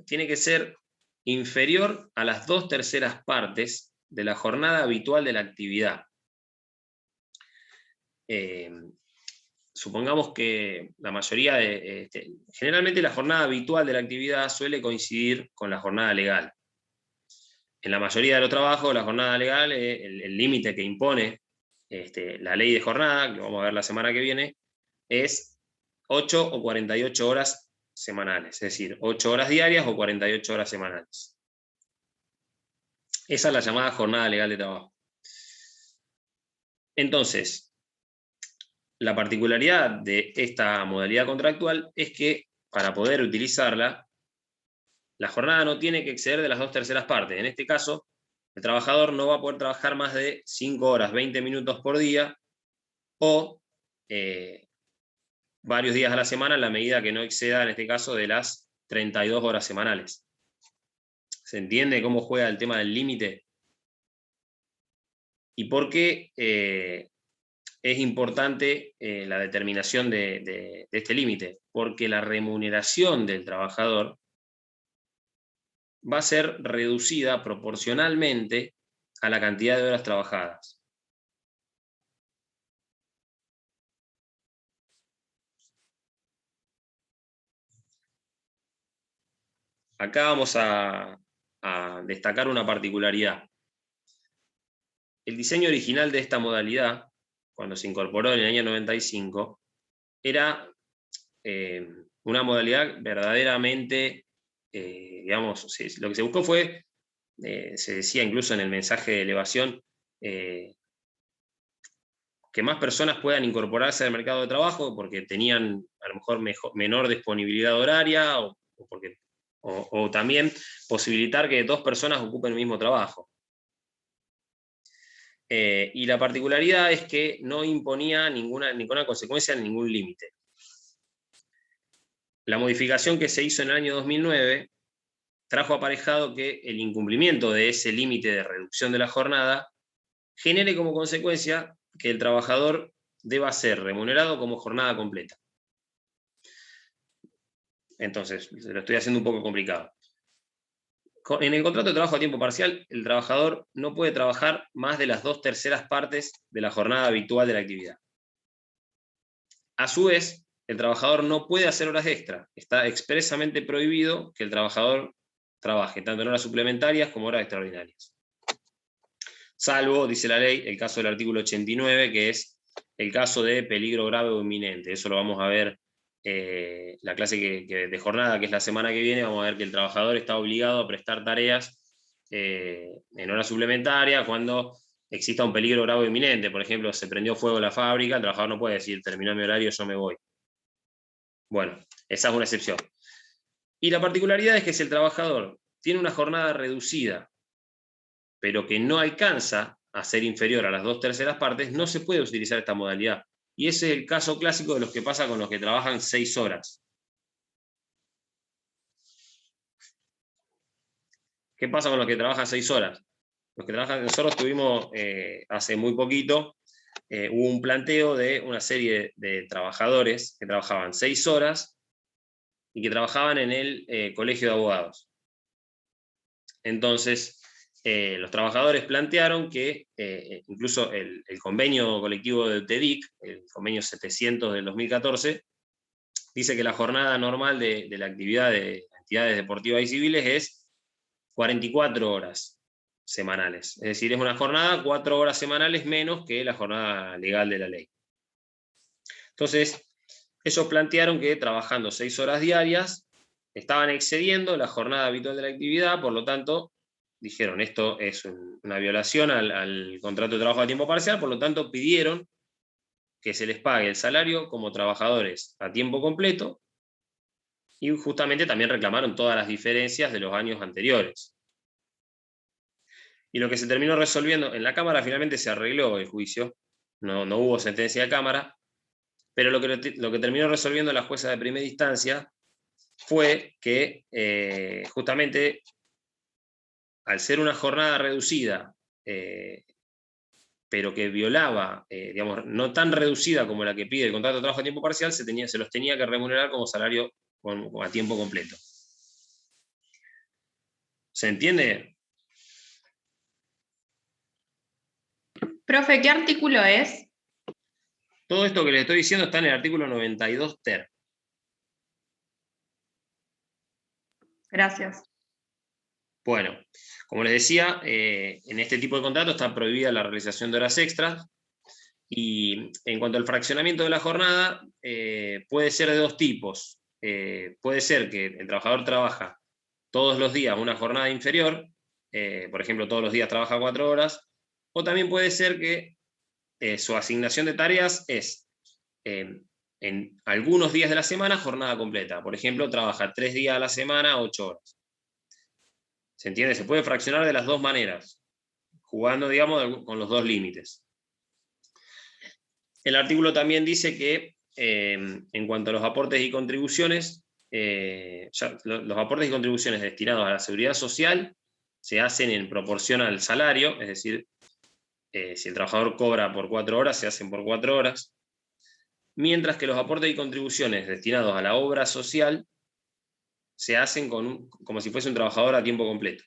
Tiene que ser inferior a las 2/3 partes de la jornada habitual de la actividad. Supongamos que la mayoría generalmente la jornada habitual de la actividad suele coincidir con la jornada legal. En la mayoría de los trabajos, la jornada legal, el límite que impone la ley de jornada, que vamos a ver la semana que viene, es 8 o 48 horas semanales, es decir, 8 horas diarias o 48 horas semanales. Esa es la llamada jornada legal de trabajo. Entonces, la particularidad de esta modalidad contractual es que para poder utilizarla, la jornada no tiene que exceder de las 2/3 partes. En este caso, el trabajador no va a poder trabajar más de 5 horas, 20 minutos por día, o varios días a la semana, en la medida que no exceda, en este caso, de las 32 horas semanales. ¿Se entiende cómo juega el tema del límite? ¿Y por qué es importante la determinación de este límite? Porque la remuneración del trabajador va a ser reducida proporcionalmente a la cantidad de horas trabajadas. Acá vamos a destacar una particularidad. El diseño original de esta modalidad, cuando se incorporó en el año 95, era una modalidad verdaderamente, digamos, lo que se buscó fue, se decía incluso en el mensaje de elevación, que más personas puedan incorporarse al mercado de trabajo porque tenían a lo mejor menor disponibilidad horaria o también posibilitar que 2 personas ocupen el mismo trabajo. Y la particularidad es que no imponía ninguna consecuencia, ningún límite. La modificación que se hizo en el año 2009 trajo aparejado que el incumplimiento de ese límite de reducción de la jornada genere como consecuencia que el trabajador deba ser remunerado como jornada completa. Entonces, se lo estoy haciendo un poco complicado. En el contrato de trabajo a tiempo parcial, el trabajador no puede trabajar más de las 2/3 partes de la jornada habitual de la actividad. A su vez, el trabajador no puede hacer horas extra. Está expresamente prohibido que el trabajador trabaje tanto en horas suplementarias como horas extraordinarias. Salvo, dice la ley, el caso del artículo 89, que es el caso de peligro grave o inminente. Eso lo vamos a ver la clase de jornada, que es la semana que viene. Vamos a ver que el trabajador está obligado a prestar tareas en hora suplementaria cuando exista un peligro grave o inminente. Por ejemplo, se prendió fuego la fábrica, el trabajador no puede decir, terminó mi horario, yo me voy. Bueno, esa es una excepción. Y la particularidad es que si el trabajador tiene una jornada reducida, pero que no alcanza a ser inferior a las 2/3 partes, no se puede utilizar esta modalidad. Y ese es el caso clásico de los que pasa con los que trabajan 6 horas. ¿Qué pasa con los que trabajan 6 horas? Los que trabajan, nosotros tuvimos hace muy poquito, hubo un planteo de una serie de trabajadores que trabajaban 6 horas y que trabajaban en el colegio de abogados. Entonces, los trabajadores plantearon que incluso el convenio colectivo de UTEDIC, el convenio 700 del 2014, dice que la jornada normal de la actividad de entidades deportivas y civiles es 44 horas semanales. Es decir, es una jornada 4 horas semanales menos que la jornada legal de la ley. Entonces, ellos plantearon que trabajando 6 horas diarias estaban excediendo la jornada habitual de la actividad, por lo tanto, dijeron, esto es una violación al contrato de trabajo a tiempo parcial, por lo tanto pidieron que se les pague el salario como trabajadores a tiempo completo, y justamente también reclamaron todas las diferencias de los años anteriores. Y lo que se terminó resolviendo en la Cámara, finalmente se arregló el juicio, no hubo sentencia de Cámara, pero lo que terminó resolviendo la jueza de primera instancia fue que justamente al ser una jornada reducida, pero que violaba, digamos, no tan reducida como la que pide el contrato de trabajo a tiempo parcial, se los tenía que remunerar como salario a tiempo completo. ¿Se entiende? Profe, ¿qué artículo es? Todo esto que les estoy diciendo está en el artículo 92 ter. Gracias. Bueno, como les decía, en este tipo de contrato está prohibida la realización de horas extras, y en cuanto al fraccionamiento de la jornada, puede ser de dos tipos. Puede ser que el trabajador trabaja todos los días una jornada inferior, por ejemplo, todos los días trabaja 4 horas, o también puede ser que su asignación de tareas es en algunos días de la semana jornada completa. Por ejemplo, trabaja 3 días a la semana, 8 horas. ¿Se entiende? Se puede fraccionar de las dos maneras, jugando, digamos, con los dos límites. El artículo también dice que en cuanto a los aportes y contribuciones, los aportes y contribuciones destinados a la seguridad social se hacen en proporción al salario, es decir, si el trabajador cobra por 4 horas, se hacen por 4 horas, mientras que los aportes y contribuciones destinados a la obra social se hacen como si fuese un trabajador a tiempo completo.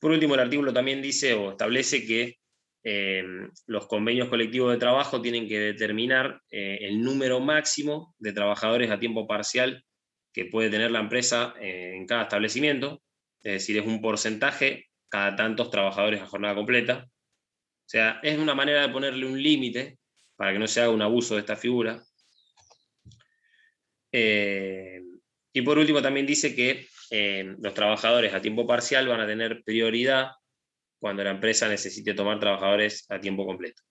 Por último, el artículo también dice o establece que los convenios colectivos de trabajo tienen que determinar el número máximo de trabajadores a tiempo parcial que puede tener la empresa en cada establecimiento, es decir, es un porcentaje cada tantos trabajadores a jornada completa. O sea, es una manera de ponerle un límite para que no se haga un abuso de esta figura. Y por último también dice que los trabajadores a tiempo parcial van a tener prioridad cuando la empresa necesite tomar trabajadores a tiempo completo.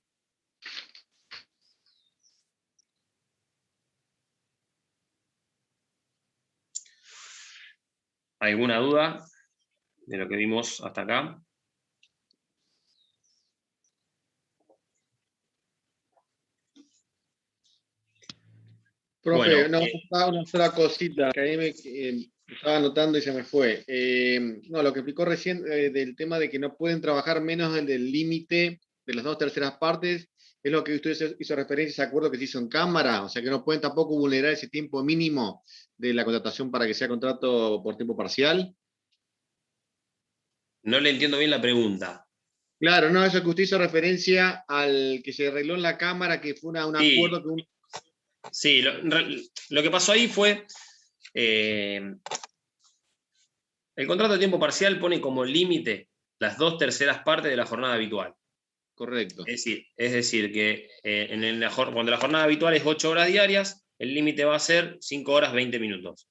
¿Alguna duda de lo que vimos hasta acá? Profe, bueno, una sola cosita que ahí me estaba anotando y se me fue. No, lo que explicó recién del tema de que no pueden trabajar menos del límite de las 2/3 partes, es lo que usted hizo referencia a ese acuerdo que se hizo en Cámara, o sea que no pueden tampoco vulnerar ese tiempo mínimo de la contratación para que sea contrato por tiempo parcial. No le entiendo bien la pregunta. Claro, no, eso que usted hizo referencia al que se arregló en la Cámara, que fue un acuerdo que Sí, lo que pasó ahí fue, el contrato de tiempo parcial pone como límite las 2/3 partes de la jornada habitual. Correcto. Es decir que cuando la jornada habitual es 8 horas diarias, el límite va a ser 5 horas 20 minutos.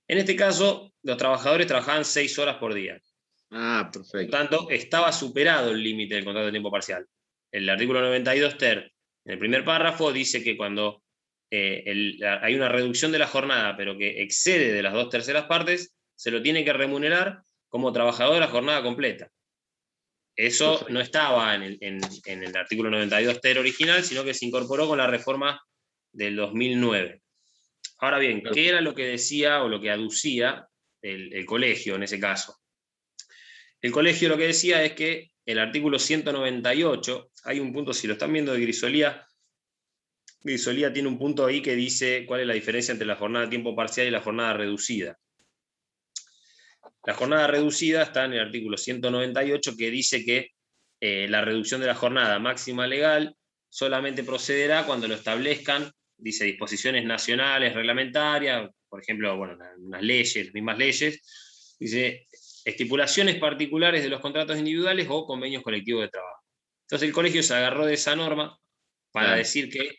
En este caso, los trabajadores trabajaban 6 horas por día. Perfecto. Por tanto, estaba superado el límite del contrato de tiempo parcial. El artículo 92 ter, en el primer párrafo, dice que cuando hay una reducción de la jornada, pero que excede de las 2/3 partes, se lo tiene que remunerar como trabajador a jornada completa. Eso Perfecto. no estaba en el artículo 92 ter original, sino que se incorporó con la reforma del 2009. Ahora bien, ¿qué era lo que decía o lo que aducía el colegio en ese caso? El colegio lo que decía es que el artículo 198, hay un punto, si lo están viendo de Grisolía tiene un punto ahí que dice cuál es la diferencia entre la jornada de tiempo parcial y la jornada reducida. La jornada reducida está en el artículo 198, que dice que la reducción de la jornada máxima legal solamente procederá cuando lo establezcan, dice, disposiciones nacionales, reglamentarias, por ejemplo, bueno, las leyes, las mismas leyes, dice, estipulaciones particulares de los contratos individuales o convenios colectivos de trabajo. Entonces el colegio se agarró de esa norma para decir que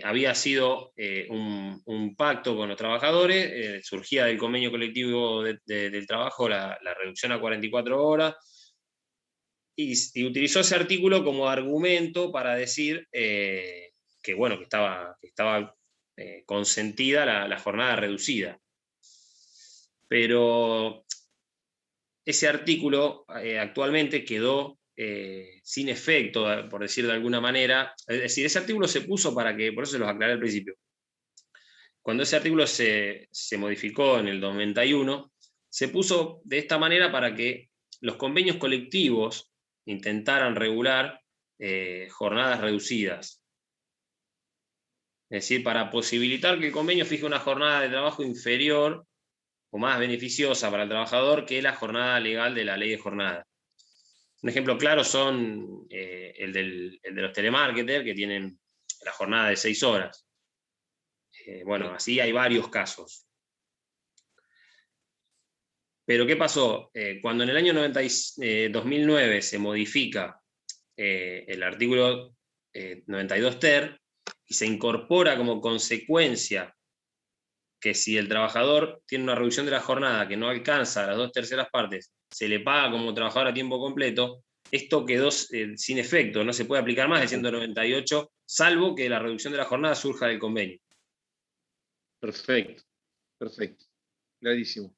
había sido un pacto con los trabajadores, surgía del convenio colectivo del trabajo la reducción a 44 horas, y utilizó ese artículo como argumento para decir que estaba consentida la jornada reducida. Pero ese artículo actualmente quedó sin efecto, por decir de alguna manera. Es decir, ese artículo se puso para que, por eso se los aclaré al principio, cuando ese artículo se modificó en el 91, se puso de esta manera para que los convenios colectivos intentaran regular jornadas reducidas. Es decir, para posibilitar que el convenio fije una jornada de trabajo inferior o más beneficiosa para el trabajador que la jornada legal de la ley de jornada. Un ejemplo claro son el de los telemarketers, que tienen la jornada de 6 horas. Bueno, así hay varios casos. Pero ¿qué pasó? Cuando en el año 2009 se modifica el artículo 92 ter y se incorpora como consecuencia que si el trabajador tiene una reducción de la jornada que no alcanza las 2/3 partes, se le paga como trabajador a tiempo completo, esto quedó sin efecto, no se puede aplicar más el 198, salvo que la reducción de la jornada surja del convenio. Perfecto, perfecto, clarísimo.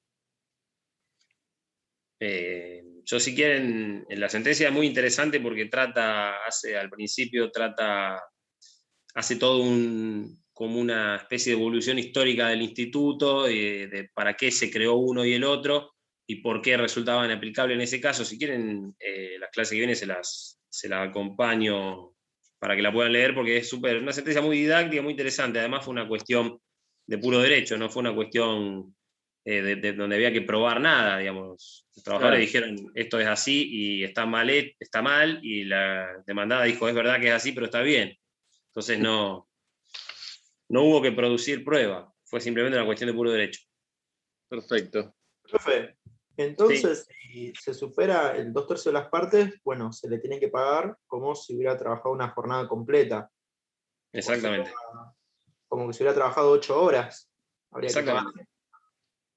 Yo, si quieren, en la sentencia es muy interesante porque al principio hace todo como una especie de evolución histórica del instituto, de para qué se creó uno y el otro, y por qué resultaban aplicables en ese caso. Si quieren, las clases que vienen se las acompaño para que la puedan leer, porque es una sentencia muy didáctica, muy interesante. Además fue una cuestión de puro derecho, no fue una cuestión de donde había que probar nada, digamos. Los trabajadores dijeron, esto es así y está mal, y la demandada dijo, es verdad que es así, pero está bien. Entonces no hubo que producir prueba, fue simplemente una cuestión de puro derecho. Perfecto. Profe, entonces, si se supera el 2/3 de las partes, bueno, se le tiene que pagar como si hubiera trabajado una jornada completa. Exactamente. Como que si hubiera trabajado 8 horas. Habría que Exactamente. pagar.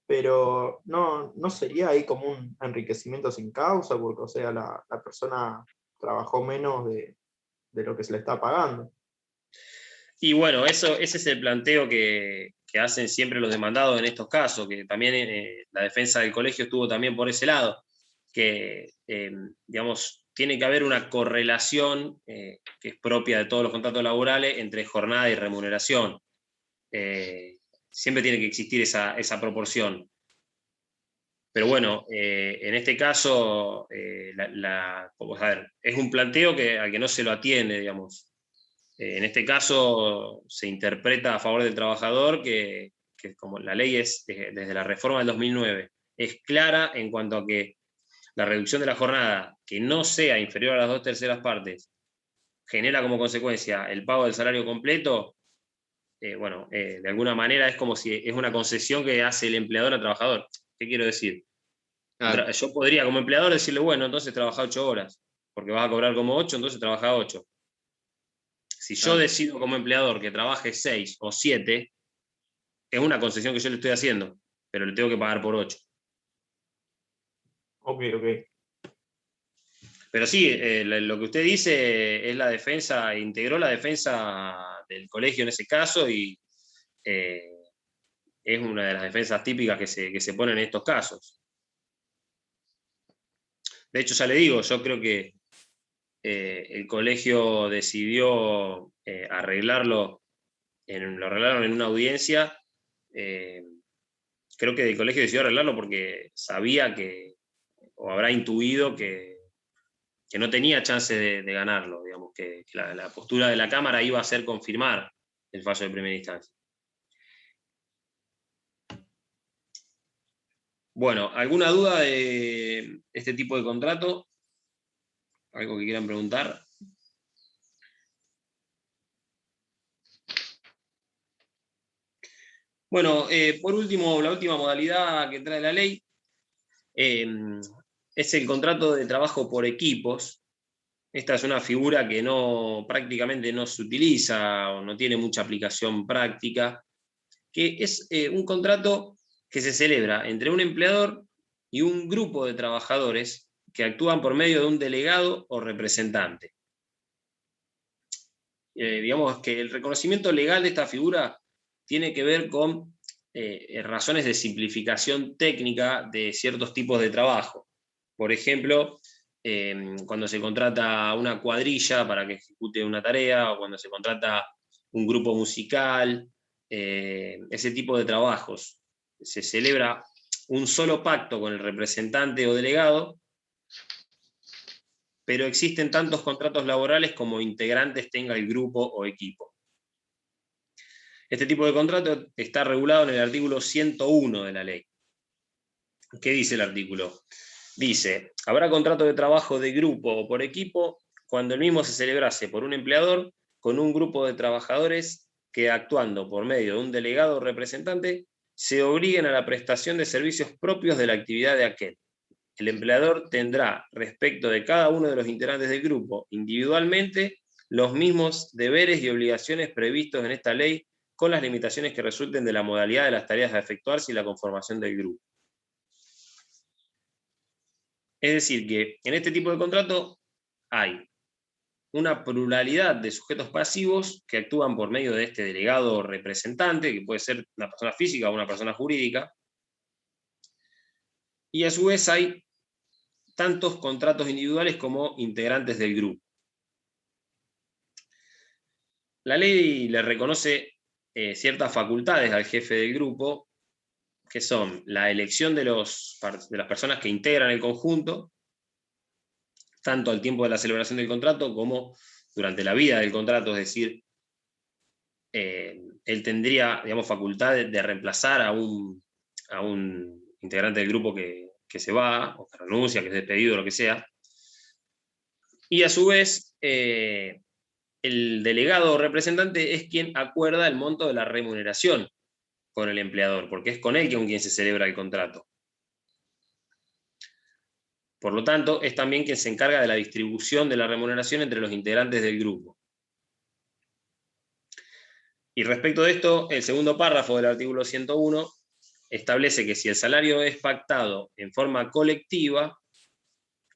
Pero no sería ahí como un enriquecimiento sin causa, porque, o sea, la persona trabajó menos de lo que se le está pagando. Y bueno, ese es el planteo que hacen siempre los demandados en estos casos, que también la defensa del colegio estuvo también por ese lado, que digamos, tiene que haber una correlación que es propia de todos los contratos laborales entre jornada y remuneración. Siempre tiene que existir esa proporción. Pero bueno, en este caso, vamos a ver, es un planteo al que no se lo atiende, digamos. En este caso se interpreta a favor del trabajador que como la ley es, desde la reforma del 2009, es clara en cuanto a que la reducción de la jornada, que no sea inferior a las 2/3 partes, genera como consecuencia el pago del salario completo. De alguna manera es como si es una concesión que hace el empleador al trabajador. ¿Qué quiero decir? Yo podría como empleador decirle, bueno, entonces trabaja 8 horas. porque vas a cobrar como 8, entonces trabaja 8. Si yo decido como empleador que trabaje 6 o 7, es una concesión que yo le estoy haciendo, pero le tengo que pagar por 8. Ok. Pero sí, lo que usted dice es la defensa, integró la defensa del colegio en ese caso y es una de las defensas típicas que se ponen en estos casos. De hecho, ya le digo, yo creo que el colegio decidió arreglarlo, lo arreglaron en una audiencia. Creo que el colegio decidió arreglarlo porque sabía o habrá intuido que no tenía chance de ganarlo, digamos, que la postura de la Cámara iba a ser confirmar el fallo de primera instancia. Bueno, ¿alguna duda de este tipo de contrato? ¿Algo que quieran preguntar? Bueno, por último, la última modalidad que trae la ley es el contrato de trabajo por equipos. Esta es una figura que prácticamente no se utiliza o no tiene mucha aplicación práctica, que es un contrato que se celebra entre un empleador y un grupo de trabajadores que actúan por medio de un delegado o representante. Digamos que el reconocimiento legal de esta figura tiene que ver con razones de simplificación técnica de ciertos tipos de trabajo. Por ejemplo, cuando se contrata una cuadrilla para que ejecute una tarea, o cuando se contrata un grupo musical, ese tipo de trabajos. Se celebra un solo pacto con el representante o delegado, pero existen tantos contratos laborales como integrantes tenga el grupo o equipo. Este tipo de contrato está regulado en el artículo 101 de la ley. ¿Qué dice el artículo? Dice, habrá contrato de trabajo de grupo o por equipo cuando el mismo se celebrase por un empleador con un grupo de trabajadores que, actuando por medio de un delegado o representante, se obliguen a la prestación de servicios propios de la actividad de aquel. El empleador tendrá, respecto de cada uno de los integrantes del grupo, individualmente, los mismos deberes y obligaciones previstos en esta ley, con las limitaciones que resulten de la modalidad de las tareas a efectuarse y la conformación del grupo. Es decir, que en este tipo de contrato hay una pluralidad de sujetos pasivos que actúan por medio de este delegado o representante, que puede ser una persona física o una persona jurídica, y a su vez hay tantos contratos individuales como integrantes del grupo. La ley le reconoce ciertas facultades al jefe del grupo, que son la elección de las personas que integran el conjunto, tanto al tiempo de la celebración del contrato como durante la vida del contrato, es decir, él tendría, digamos, facultad de reemplazar a un integrante del grupo que se va, o que renuncia, que es despedido, lo que sea. Y a su vez, el delegado o representante es quien acuerda el monto de la remuneración con el empleador, porque es con él con quien se celebra el contrato. Por lo tanto, es también quien se encarga de la distribución de la remuneración entre los integrantes del grupo. Y respecto de esto, el segundo párrafo del artículo 101 establece que si el salario es pactado en forma colectiva,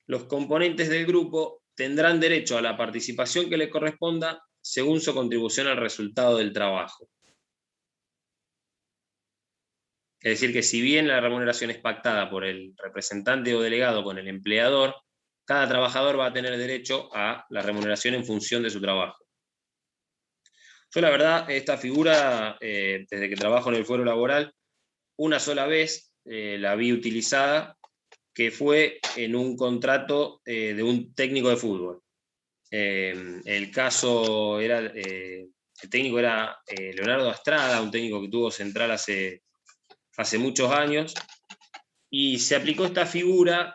los componentes del grupo tendrán derecho a la participación que le corresponda según su contribución al resultado del trabajo. Es decir, que si bien la remuneración es pactada por el representante o delegado con el empleador, cada trabajador va a tener derecho a la remuneración en función de su trabajo. Yo la verdad, esta figura, desde que trabajo en el fuero laboral, una sola vez la vi utilizada, que fue en un contrato de un técnico de fútbol. El caso era, el técnico era Leonardo Astrada, un técnico que tuvo Central hace muchos años, y se aplicó esta figura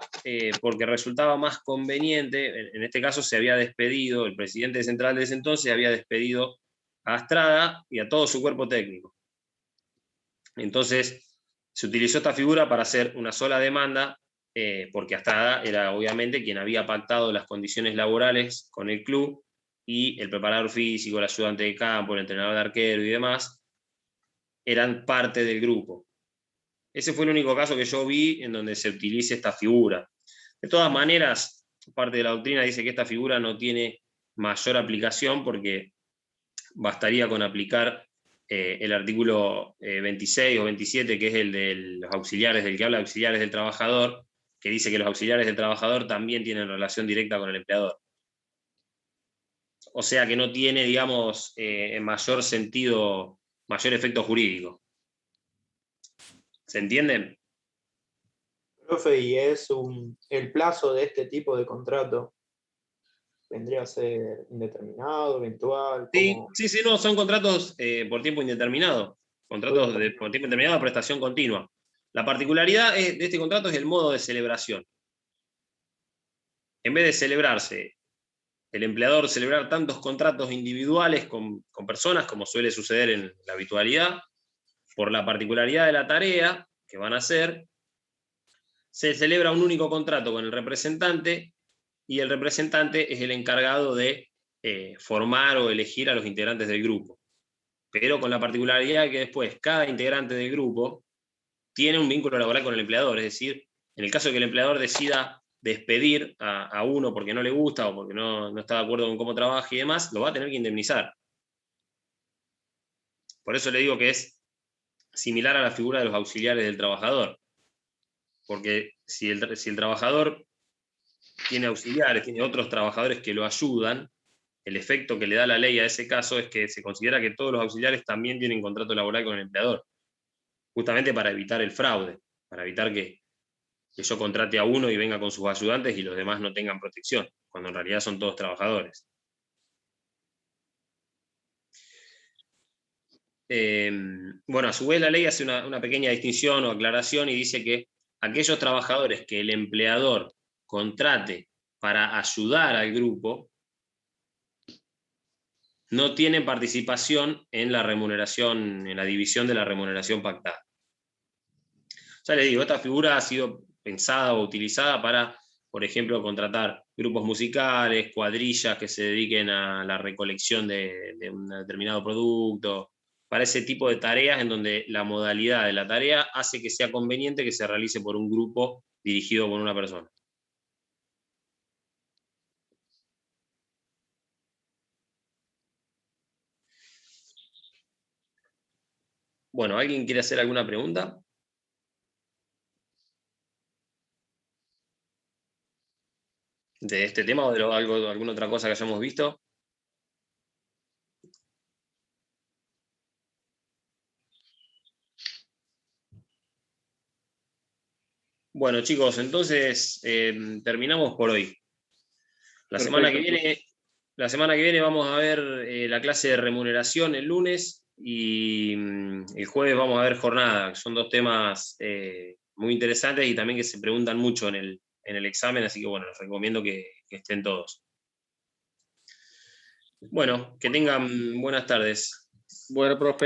porque resultaba más conveniente. En este caso se había despedido, el presidente de Central de ese entonces había despedido a Astrada y a todo su cuerpo técnico. Entonces se utilizó esta figura para hacer una sola demanda porque hasta era obviamente quien había pactado las condiciones laborales con el club, y el preparador físico, el ayudante de campo, el entrenador de arquero y demás, eran parte del grupo. Ese fue el único caso que yo vi en donde se utilice esta figura. De todas maneras, parte de la doctrina dice que esta figura no tiene mayor aplicación porque bastaría con aplicar el artículo 26 o 27, que es el de los auxiliares, del que habla de auxiliares del trabajador, que dice que los auxiliares del trabajador también tienen relación directa con el empleador. O sea que no tiene, digamos, en mayor sentido, mayor efecto jurídico. ¿Se entiende? Profe, ¿y el plazo de este tipo de contrato vendría a ser indeterminado, eventual? Sí, no, son contratos por tiempo por tiempo indeterminado de prestación continua. La particularidad de este contrato es el modo de celebración. En vez de celebrarse, el empleador celebrar tantos contratos individuales con personas, como suele suceder en la habitualidad, por la particularidad de la tarea que van a hacer, se celebra un único contrato con el representante, y el representante es el encargado de formar o elegir a los integrantes del grupo. Pero con la particularidad de que después cada integrante del grupo tiene un vínculo laboral con el empleador. Es decir, en el caso de que el empleador decida despedir a uno porque no le gusta o porque no está de acuerdo con cómo trabaja y demás, lo va a tener que indemnizar. Por eso le digo que es similar a la figura de los auxiliares del trabajador. Porque si el trabajador tiene auxiliares, tiene otros trabajadores que lo ayudan, el efecto que le da la ley a ese caso es que se considera que todos los auxiliares también tienen contrato laboral con el empleador, justamente para evitar el fraude, para evitar que yo contrate a uno y venga con sus ayudantes y los demás no tengan protección, cuando en realidad son todos trabajadores. Bueno, a su vez la ley hace una pequeña distinción o aclaración y dice que aquellos trabajadores que el empleador contrate para ayudar al grupo no tienen participación en la remuneración, en la división de la remuneración pactada. Ya les digo, esta figura ha sido pensada o utilizada para, por ejemplo, contratar grupos musicales, cuadrillas que se dediquen a la recolección de un determinado producto, para ese tipo de tareas en donde la modalidad de la tarea hace que sea conveniente que se realice por un grupo dirigido por una persona. Bueno, ¿alguien quiere hacer alguna pregunta? ¿De este tema o de alguna otra cosa que hayamos visto? Bueno, chicos, entonces terminamos por hoy. La semana que viene vamos a ver la clase de remuneración el lunes, y el jueves vamos a ver jornada, que son dos temas muy interesantes y también que se preguntan mucho en el examen, así que bueno, les recomiendo que estén todos. Bueno, que tengan buenas tardes. Bueno, profe.